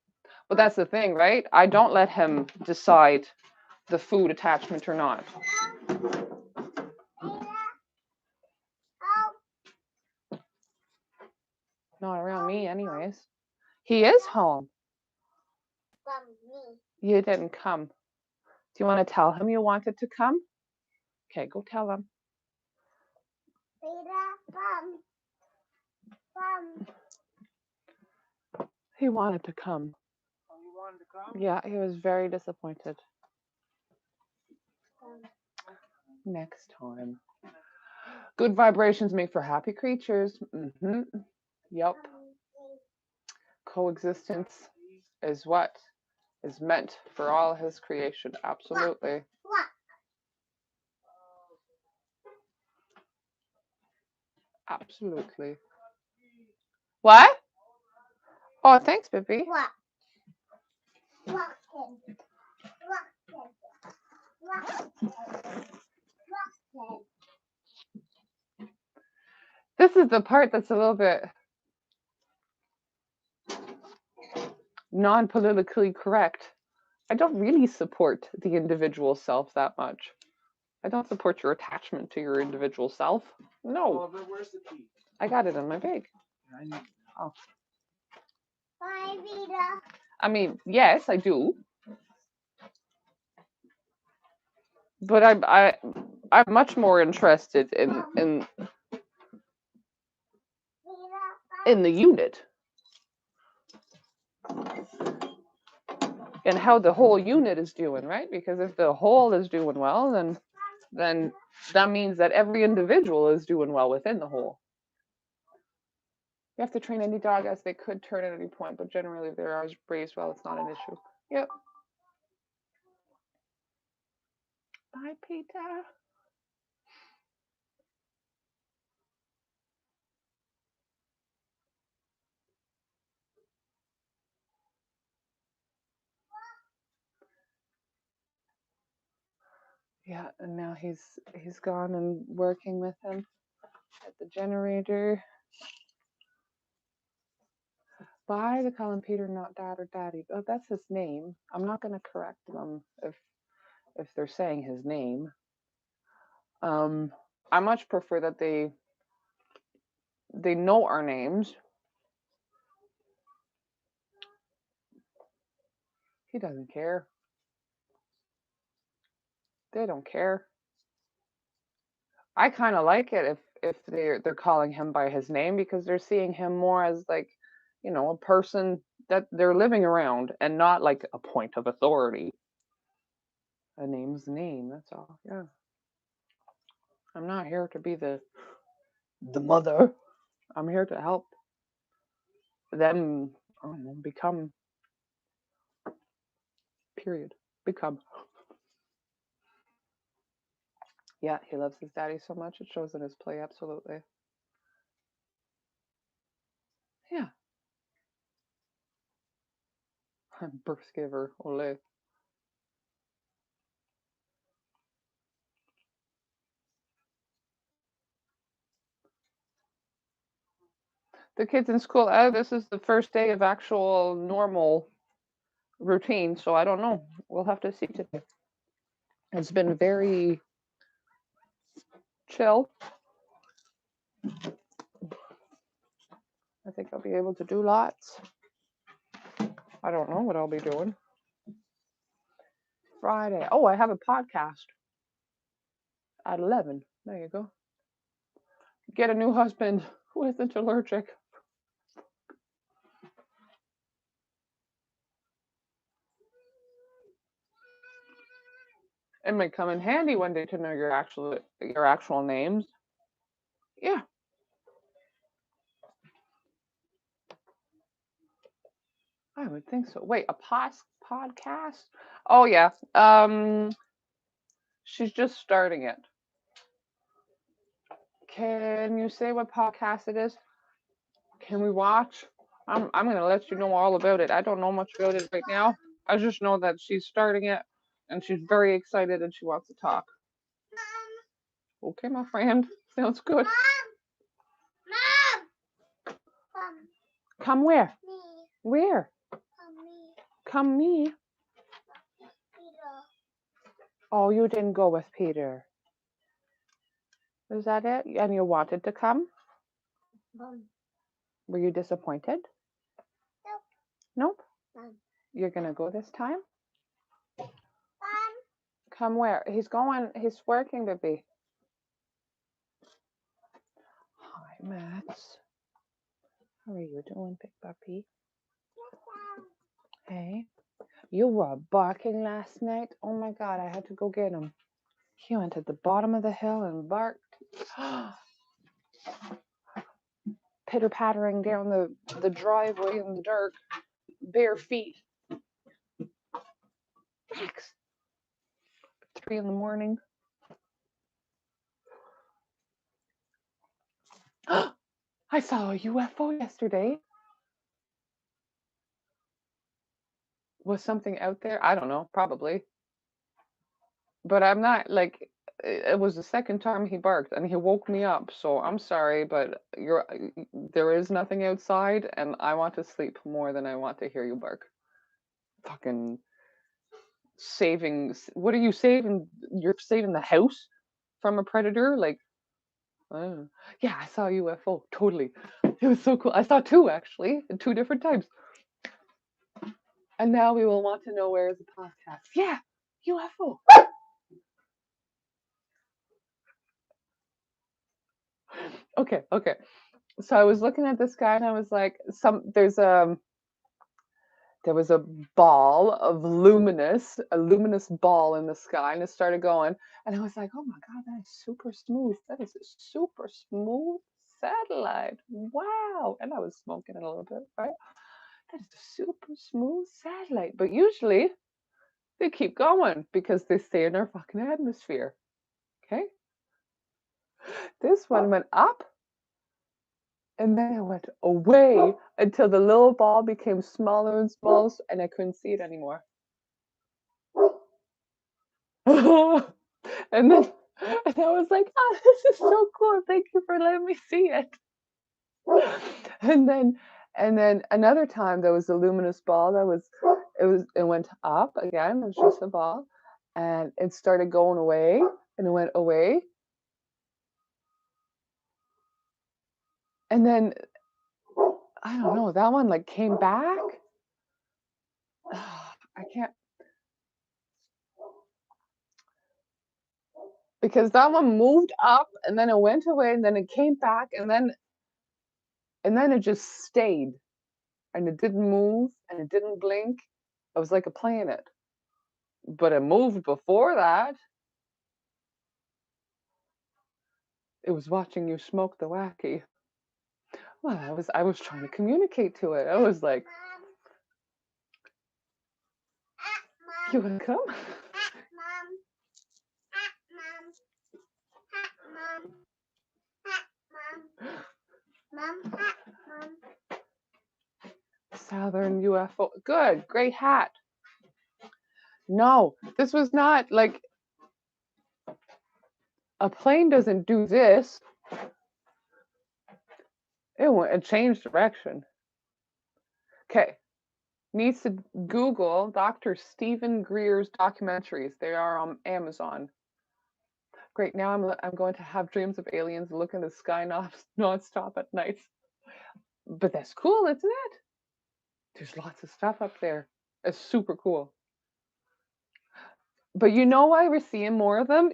but that's the thing, right? I don't let him decide the food attachment or not. Not around me, anyways. He is home. You didn't come. Do you want to tell him you wanted to come? Okay, go tell him. He wanted to come. Oh, you wanted to come? Yeah, he was very disappointed. Next time. Good vibrations make for happy creatures. Mm-hmm. Yep. Coexistence is what is meant for all his creation. Absolutely. Absolutely. What? Oh, thanks, baby. This is the part that's a little bit non-politically correct. I don't really support the individual self that much. I don't support your attachment to your individual self. No. Oh, but where's the key? I got it in my bag. I need. Oh. Bye, Vita. I mean, yes, I do. But I'm much more interested in the unit and how the whole unit is doing, right? Because if the whole is doing well, then that means that every individual is doing well within the whole. You have to train any dog as they could turn at any point, but generally if they're always raised well, it's not an issue. Yep. Bye, Peter. Yeah, and now he's gone and working with him at the generator. Bye, they call him Peter, not Dad or Daddy. Oh, that's his name. I'm not gonna correct them if they're saying his name. I much prefer that they know our names. He doesn't care. They don't care. I kind of like it if they're calling him by his name because they're seeing him more as like, a person that they're living around and not like a point of authority. A name's a name, that's all. Yeah. I'm not here to be the mother. I'm here to help them, I don't know, become. Period. Become. Yeah, he loves his daddy so much. It shows in his play, absolutely. Yeah. Birth giver, ole. The kids in school, this is the first day of actual normal routine, so I don't know. We'll have to see today. It's been very chill. I think I'll be able to do lots. I don't know what I'll be doing. Friday. Oh, I have a podcast at 11. There you go. Get a new husband who isn't allergic. It might come in handy one day to know your actual names. Yeah. I would think so. Wait, a podcast? Oh yeah. She's just starting it. Can you say what podcast it is? Can we watch? I'm gonna let you know all about it. I don't know much about it right now. I just know that she's starting it and she's very excited and she wants to talk. Okay, my friend. Sounds good. Mom, Come where? me, Where? me, Come me. Peter. Oh, you didn't go with Peter. Is that it? And you wanted to come? Mom, Were you disappointed? nope. Nope. Mom, You're gonna go this time? Mom, Come where? He's working, baby. Hi, Max. How are you doing, big puppy? Hey. You were barking last night? Oh my god, I had to go get him. He went to the bottom of the hill and barked. Pitter pattering down the driveway in the dark, bare feet. Max. 3 in the morning. I saw a UFO yesterday. Was something out there? I don't know, probably. But I'm not like it was the second time he barked and he woke me up. So I'm sorry, but there is nothing outside and I want to sleep more than I want to hear you bark. Fucking saving, what are you saving? You're saving the house from a predator? Like, oh. Yeah, I saw a UFO. Totally. It was so cool. I saw two actually, at 2 different times. And now we will want to know where is the podcast. Yeah, UFO. Okay. So I was looking at this guy and I was like, there was a ball of a luminous ball in the sky, and it started going, and I was like, oh my god, that is super smooth. That is a super smooth satellite. Wow. And I was smoking it a little bit, right? That is a super smooth satellite. But usually they keep going because they stay in our fucking atmosphere. Okay? This one went up and then it went away until the little ball became smaller and smaller and I couldn't see it anymore. and then and I was like, oh, this is so cool. Thank you for letting me see it. And then another time there was a luminous ball it went up again, it was just a ball, and it started going away and it went away. And then I don't know, that one like came back. I can't, because that one moved up and then it went away and then it came back and then it just stayed and it didn't move and it didn't blink. It was like a planet, but it moved before that. It was watching you smoke the wacky. Well, I was trying to communicate to it. I was like, you Mom, wanna come? Mom, Mom. Southern UFO. Good, great hat. No, this was not like a plane doesn't do this. It changed direction. Okay, needs to Google Dr. Stephen Greer's documentaries. They are on Amazon. Great. Now I'm going to have dreams of aliens, look in the sky nonstop at night. But that's cool, isn't it? There's lots of stuff up there. It's super cool. But you know why we're seeing more of them?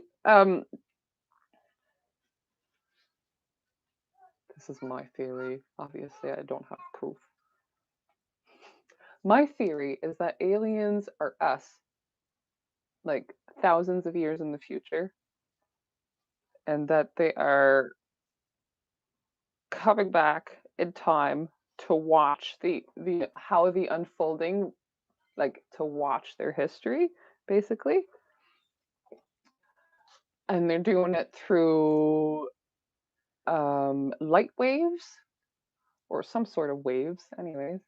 This is my theory. Obviously, I don't have proof. My theory is that aliens are us, like thousands of years in the future, and that they are coming back in time to watch the how the unfolding, like to watch their history, basically. And they're doing it through light waves or some sort of waves, anyways.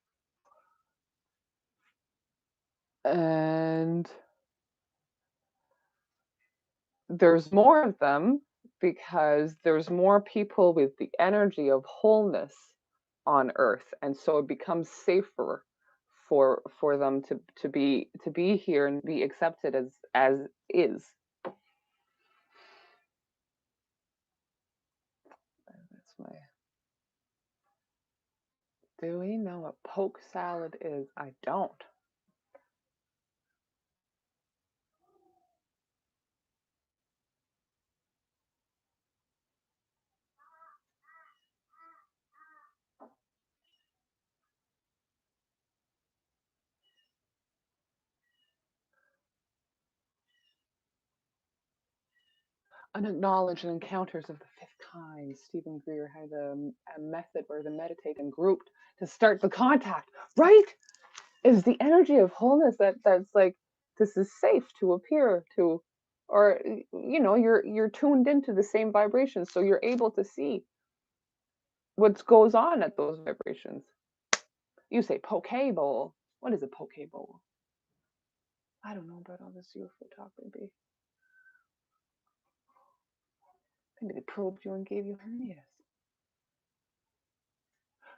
And there's more of them because there's more people with the energy of wholeness on Earth, and so it becomes safer for them to be here and be accepted as is. That's my. Do we know what poke salad is? I don't. Unacknowledged encounters of the fifth kind. Stephen Greer had a method where they meditate in group to start the contact. Right? Is the energy of wholeness that's like this is safe to appear to, or you're tuned into the same vibration, so you're able to see what goes on at those vibrations. You say poke bowl. What is a poke bowl? I don't know about all this UFO talk, maybe. Maybe they probed you and gave you hernias.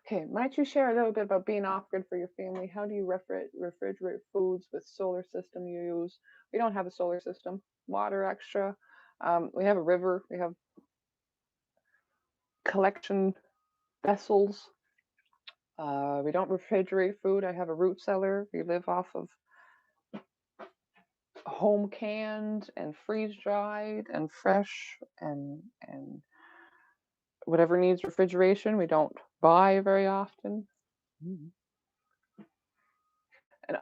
Okay, might you share a little bit about being off grid for your family? How do you refrigerate foods with solar system you use? We don't have a solar system. Water extra. We have a river. We have collection vessels. We don't refrigerate food. I have a root cellar. We live off of home canned and freeze dried and fresh and whatever needs refrigeration. We don't buy very often. And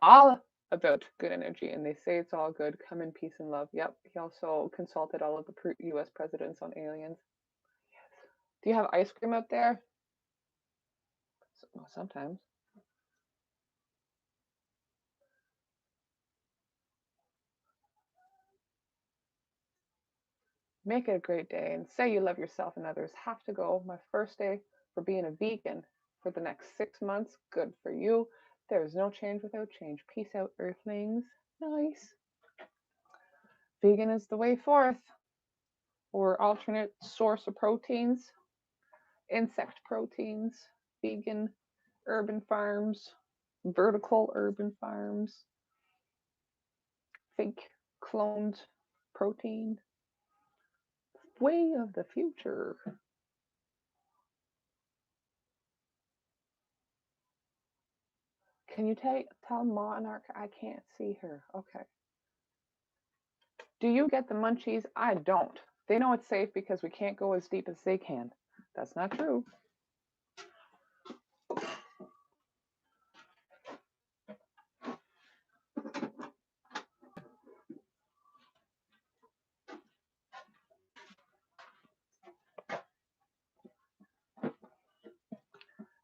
all about good energy. And they say it's all good. Come in peace and love. Yep. He also consulted all of the U.S. presidents on aliens. Yes. Do you have ice cream up there? Well, sometimes. Make it a great day and say you love yourself and others. Have to go. My first day for being a vegan for the next 6 months. Good for you. There is no change without change. Peace out, earthlings. Nice. Vegan is the way forth. Or alternate source of proteins. Insect proteins. Vegan urban farms. Vertical urban farms. Fake cloned protein. Way of the future. Can you tell Monarch I can't see her? Okay. Do you get the munchies? I don't. They know it's safe because we can't go as deep as they can. That's not true.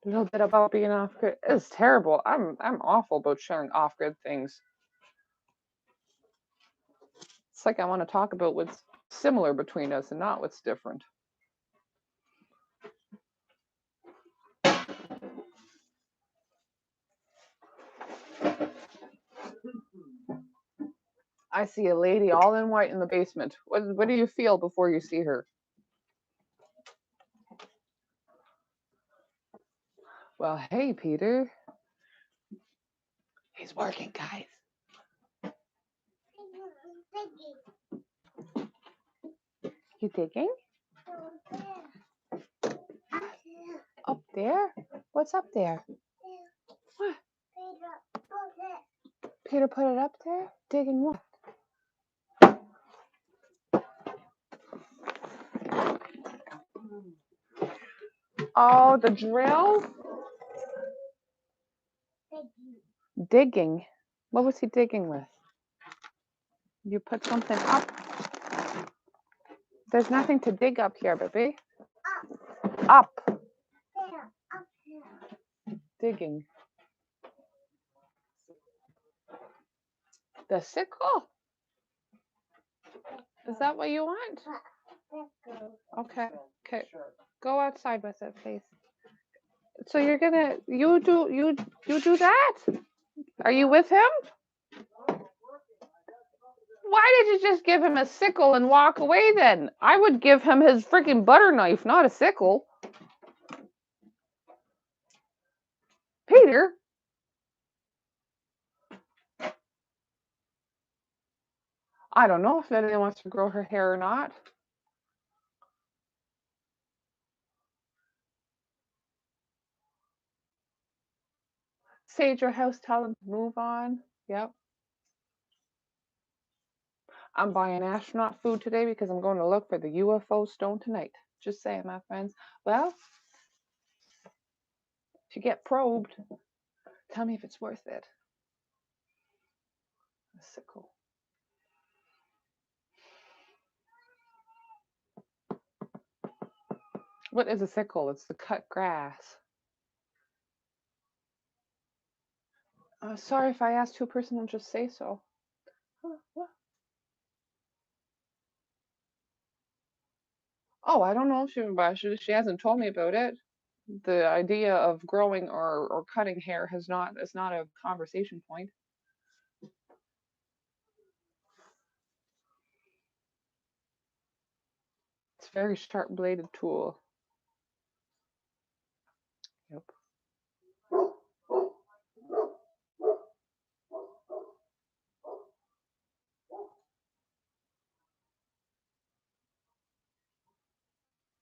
A little bit about being off grid. It's terrible. I'm awful about sharing off grid things. It's like I want to talk about what's similar between us and not what's different. I see a lady all in white in the basement. What do you feel before you see her? Well, hey, Peter. He's working, guys. You digging? Up there? What's up there? What? Peter put it up there? Digging what? Oh, the drill? Digging. What was he digging with? You put something up? There's nothing to dig up here, baby. Up. Digging. The sickle? Is that what you want? Okay. Okay. Go outside with it, please. So you're gonna you do that? Are you with him? Why did you just give him a sickle and walk away then? I would give him his freaking butter knife, not a sickle. Peter. I don't know if anyone wants to grow her hair or not. Sage your house, tell them to move on. Yep. I'm buying astronaut food today because I'm going to look for the UFO stone tonight. Just saying, my friends. Well, if you get probed, tell me if it's worth it. A sickle. What is a sickle? It's to cut grass. Sorry if I ask too personal, just say so. What? Oh, I don't know if she hasn't told me about it. The idea of growing or cutting hair is not a conversation point. It's a very sharp bladed tool. Yep.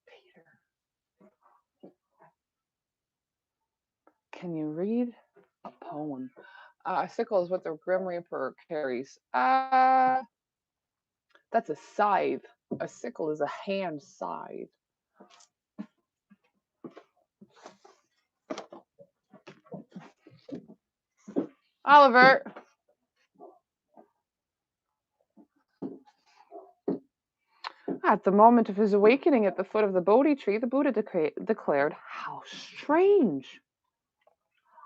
Peter. Can you read a poem? A sickle is what the Grim Reaper carries. That's a scythe. A sickle is a hand scythe. Oliver. At the moment of his awakening at the foot of the Bodhi tree, the Buddha declared, "How strange!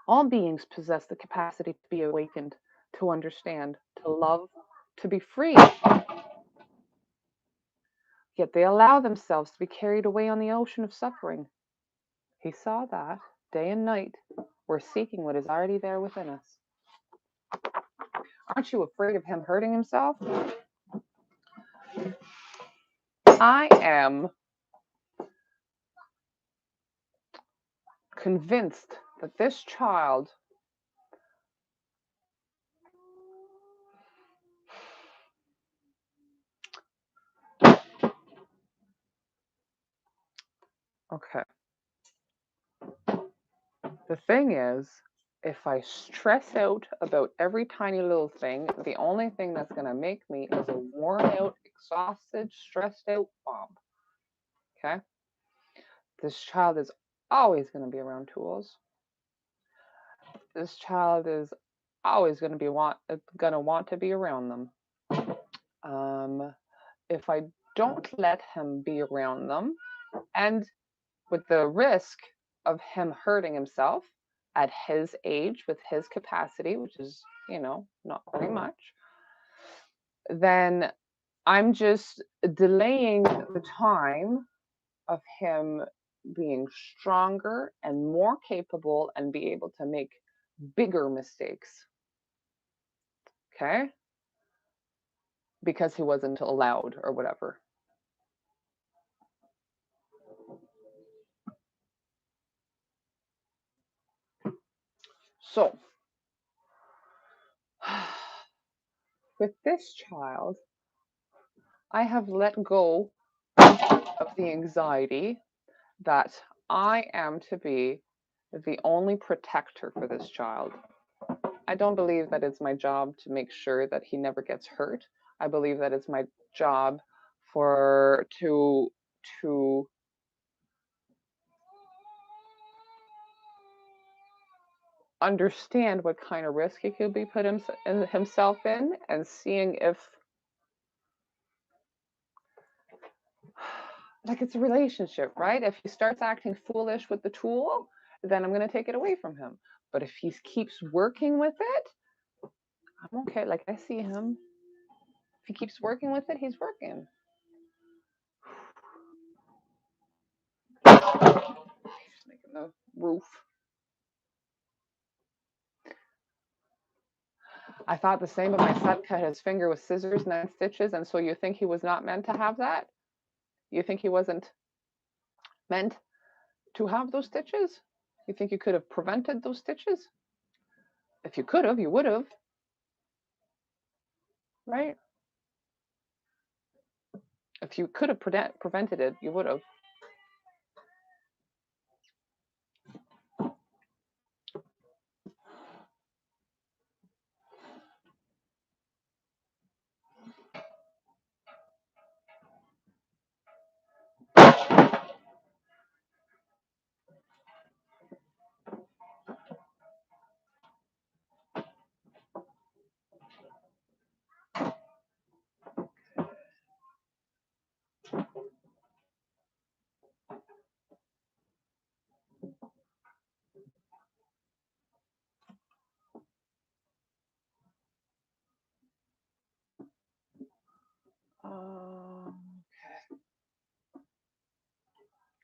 All beings possess the capacity to be awakened, to understand, to love, to be free. Yet they allow themselves to be carried away on the ocean of suffering." He saw that, day and night, we're seeking what is already there within us. Aren't you afraid of him hurting himself? I am convinced that this child okay. The thing is, if I stress out about every tiny little thing, the only thing that's going to make me is a worn out, exhausted, stressed out bomb. Okay? This child is always going to be around tools. This child is always going to want to be around them. If I don't let him be around them, and with the risk of him hurting himself at his age with his capacity, which is, not very much, then I'm just delaying the time of him being stronger and more capable and be able to make bigger mistakes. Okay? because he wasn't allowed or whatever. So, with this child, I have let go of the anxiety that I am to be the only protector for this child. I don't believe that it's my job to make sure that he never gets hurt. I believe that it's my job for to understand what kind of risk he could be put himself in, and seeing if, like, it's a relationship, right? If he starts acting foolish with the tool, then I'm going to take it away from him. But if he keeps working with it, I'm okay. Like, I see him. If he keeps working with it, he's working. He's making the roof. I thought the same, but my son cut his finger with scissors, 9 stitches, and so you think he was not meant to have that? You think he wasn't meant to have those stitches? You think you could have prevented those stitches? If you could have, you would have, right? If you could have prevented it, you would have.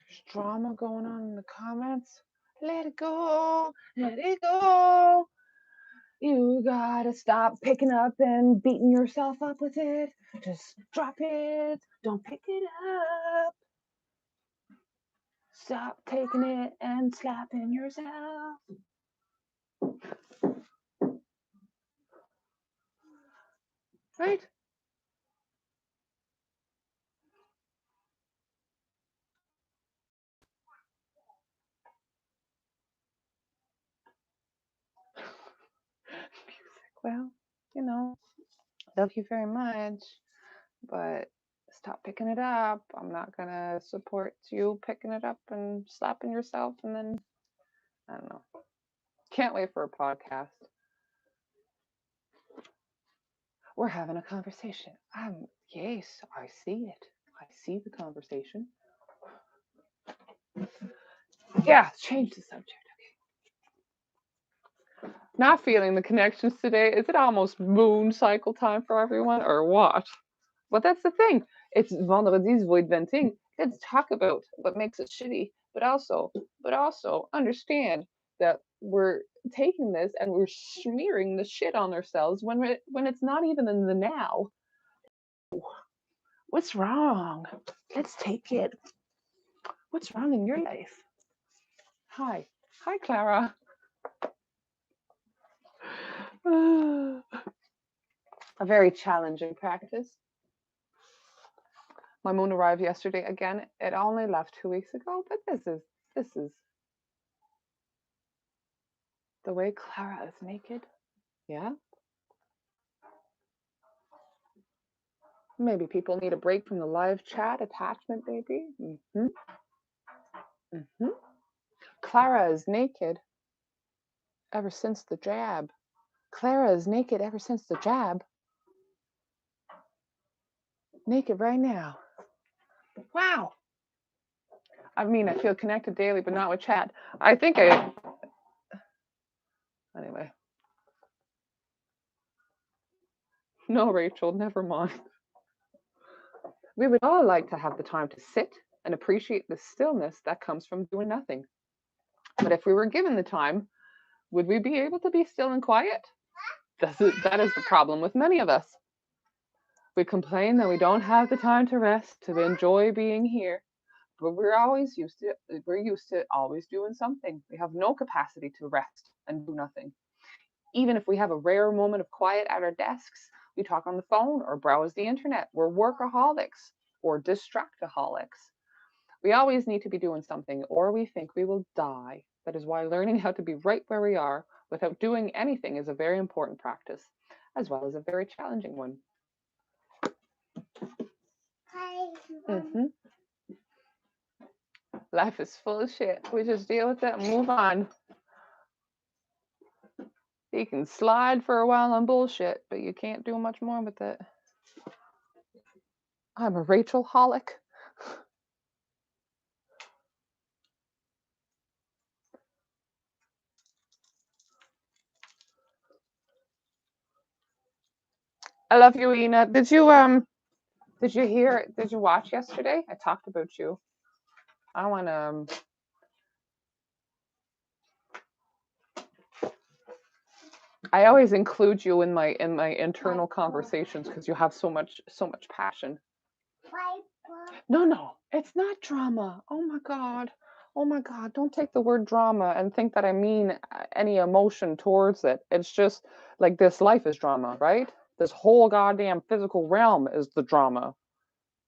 There's drama going on in the comments. Let it go, let it go. You gotta stop picking up and beating yourself up with it. Just drop it, don't pick it up. Stop taking it and slapping yourself. Right? Well, you know, love you very much, but stop picking it up. I'm not gonna support you picking it up and slapping yourself, and then I don't know. Can't wait for a podcast. We're having a conversation. Yes, I see it. I see the conversation. Yeah, change the subject. Not feeling the connections today. Is it almost moon cycle time for everyone or what? Well, that's the thing. It's Vendredi's void venting. Let's talk about what makes it shitty, but also understand that we're taking this and we're smearing the shit on ourselves when it's not even in the now. What's wrong? Let's take it. What's wrong in your life? Hi. Hi, Clara. A very challenging practice. My moon arrived yesterday again. It only left 2 weeks ago, but this is the way Clara is naked. Yeah. Maybe people need a break from the live chat attachment, maybe. Clara is naked ever since the jab. Clara is naked ever since the jab. Naked right now. Wow. I mean, I feel connected daily, but not with chat. I think I. Anyway. No, Rachel, never mind. We would all like to have the time to sit and appreciate the stillness that comes from doing nothing. But if we were given the time, would we be able to be still and quiet? That is the problem with many of us. We complain that we don't have the time to rest, to enjoy being here. But we're used to always doing something. We have no capacity to rest and do nothing. Even if we have a rare moment of quiet at our desks, we talk on the phone or browse the internet. We're workaholics or distractaholics. We always need to be doing something or we think we will die. That is why learning how to be right where we are without doing anything is a very important practice, as well as a very challenging one. Hi. hmm Life is full of shit. We just deal with it and move on. You can slide for a while on bullshit, but you can't do much more with it. I'm a Rachel holic. I love you, Ina. Did you watch yesterday? I talked about you. I want to I always include you in my internal conversations because you have so much passion. Bye. No, it's not drama. Oh my God, don't take the word drama and think that I mean any emotion towards it. It's just like this life is drama, right? This whole goddamn physical realm is the drama.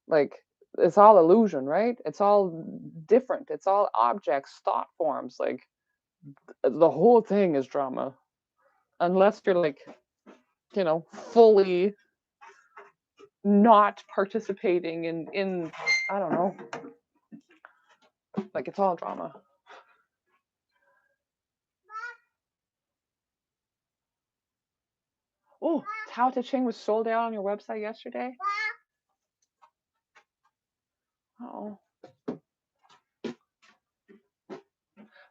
Like it's all illusion, right? It's all different. It's all objects, thought forms. Like the whole thing is drama. Unless you're like, fully not participating in I don't know, like it's all drama. Oh, Tao Te Ching was sold out on your website yesterday. Oh,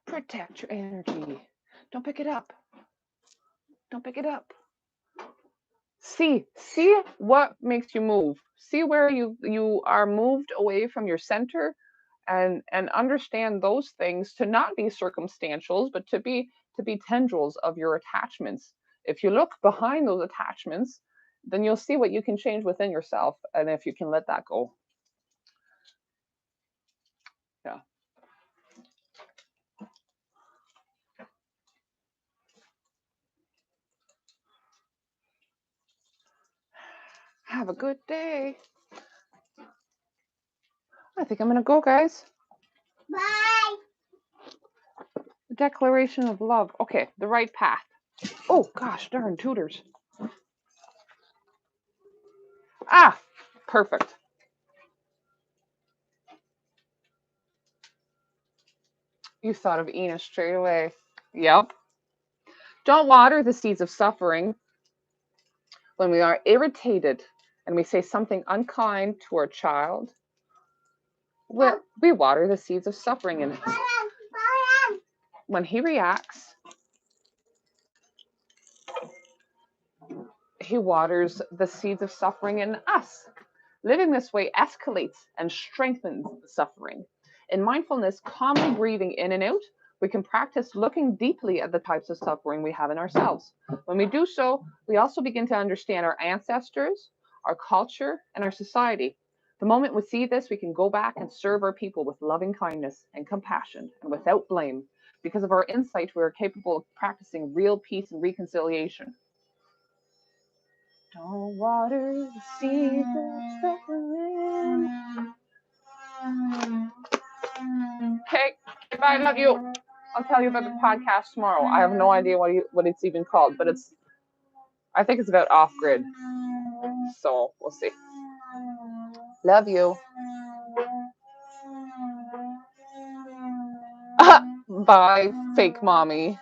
protect your energy. Don't pick it up. Don't pick it up. See what makes you move. See where you are moved away from your center, and understand those things to not be circumstantials, but to be tendrils of your attachments. If you look behind those attachments, then you'll see what you can change within yourself, and if you can let that go. Yeah. Have a good day. I think I'm gonna go, guys. Bye. Declaration of love. Okay, the right path. Oh gosh, darn tutors. Ah, perfect. You thought of Ina straight away. Yep. Don't water the seeds of suffering when we are irritated and we say something unkind to our child. We water the seeds of suffering in him. When he reacts, he waters the seeds of suffering in us. Living this way escalates and strengthens the suffering. In mindfulness, calmly breathing in and out, we can practice looking deeply at the types of suffering we have in ourselves. When we do so, we also begin to understand our ancestors, our culture, and our society. The moment we see this, we can go back and serve our people with loving kindness and compassion and without blame. Because of our insight, we are capable of practicing real peace and reconciliation. Don't water the seeds of suffering. Okay, bye. Love you. I'll tell you about the podcast tomorrow. I have no idea what it's even called, but I think it's about off grid. So we'll see. Love you. Bye, fake mommy.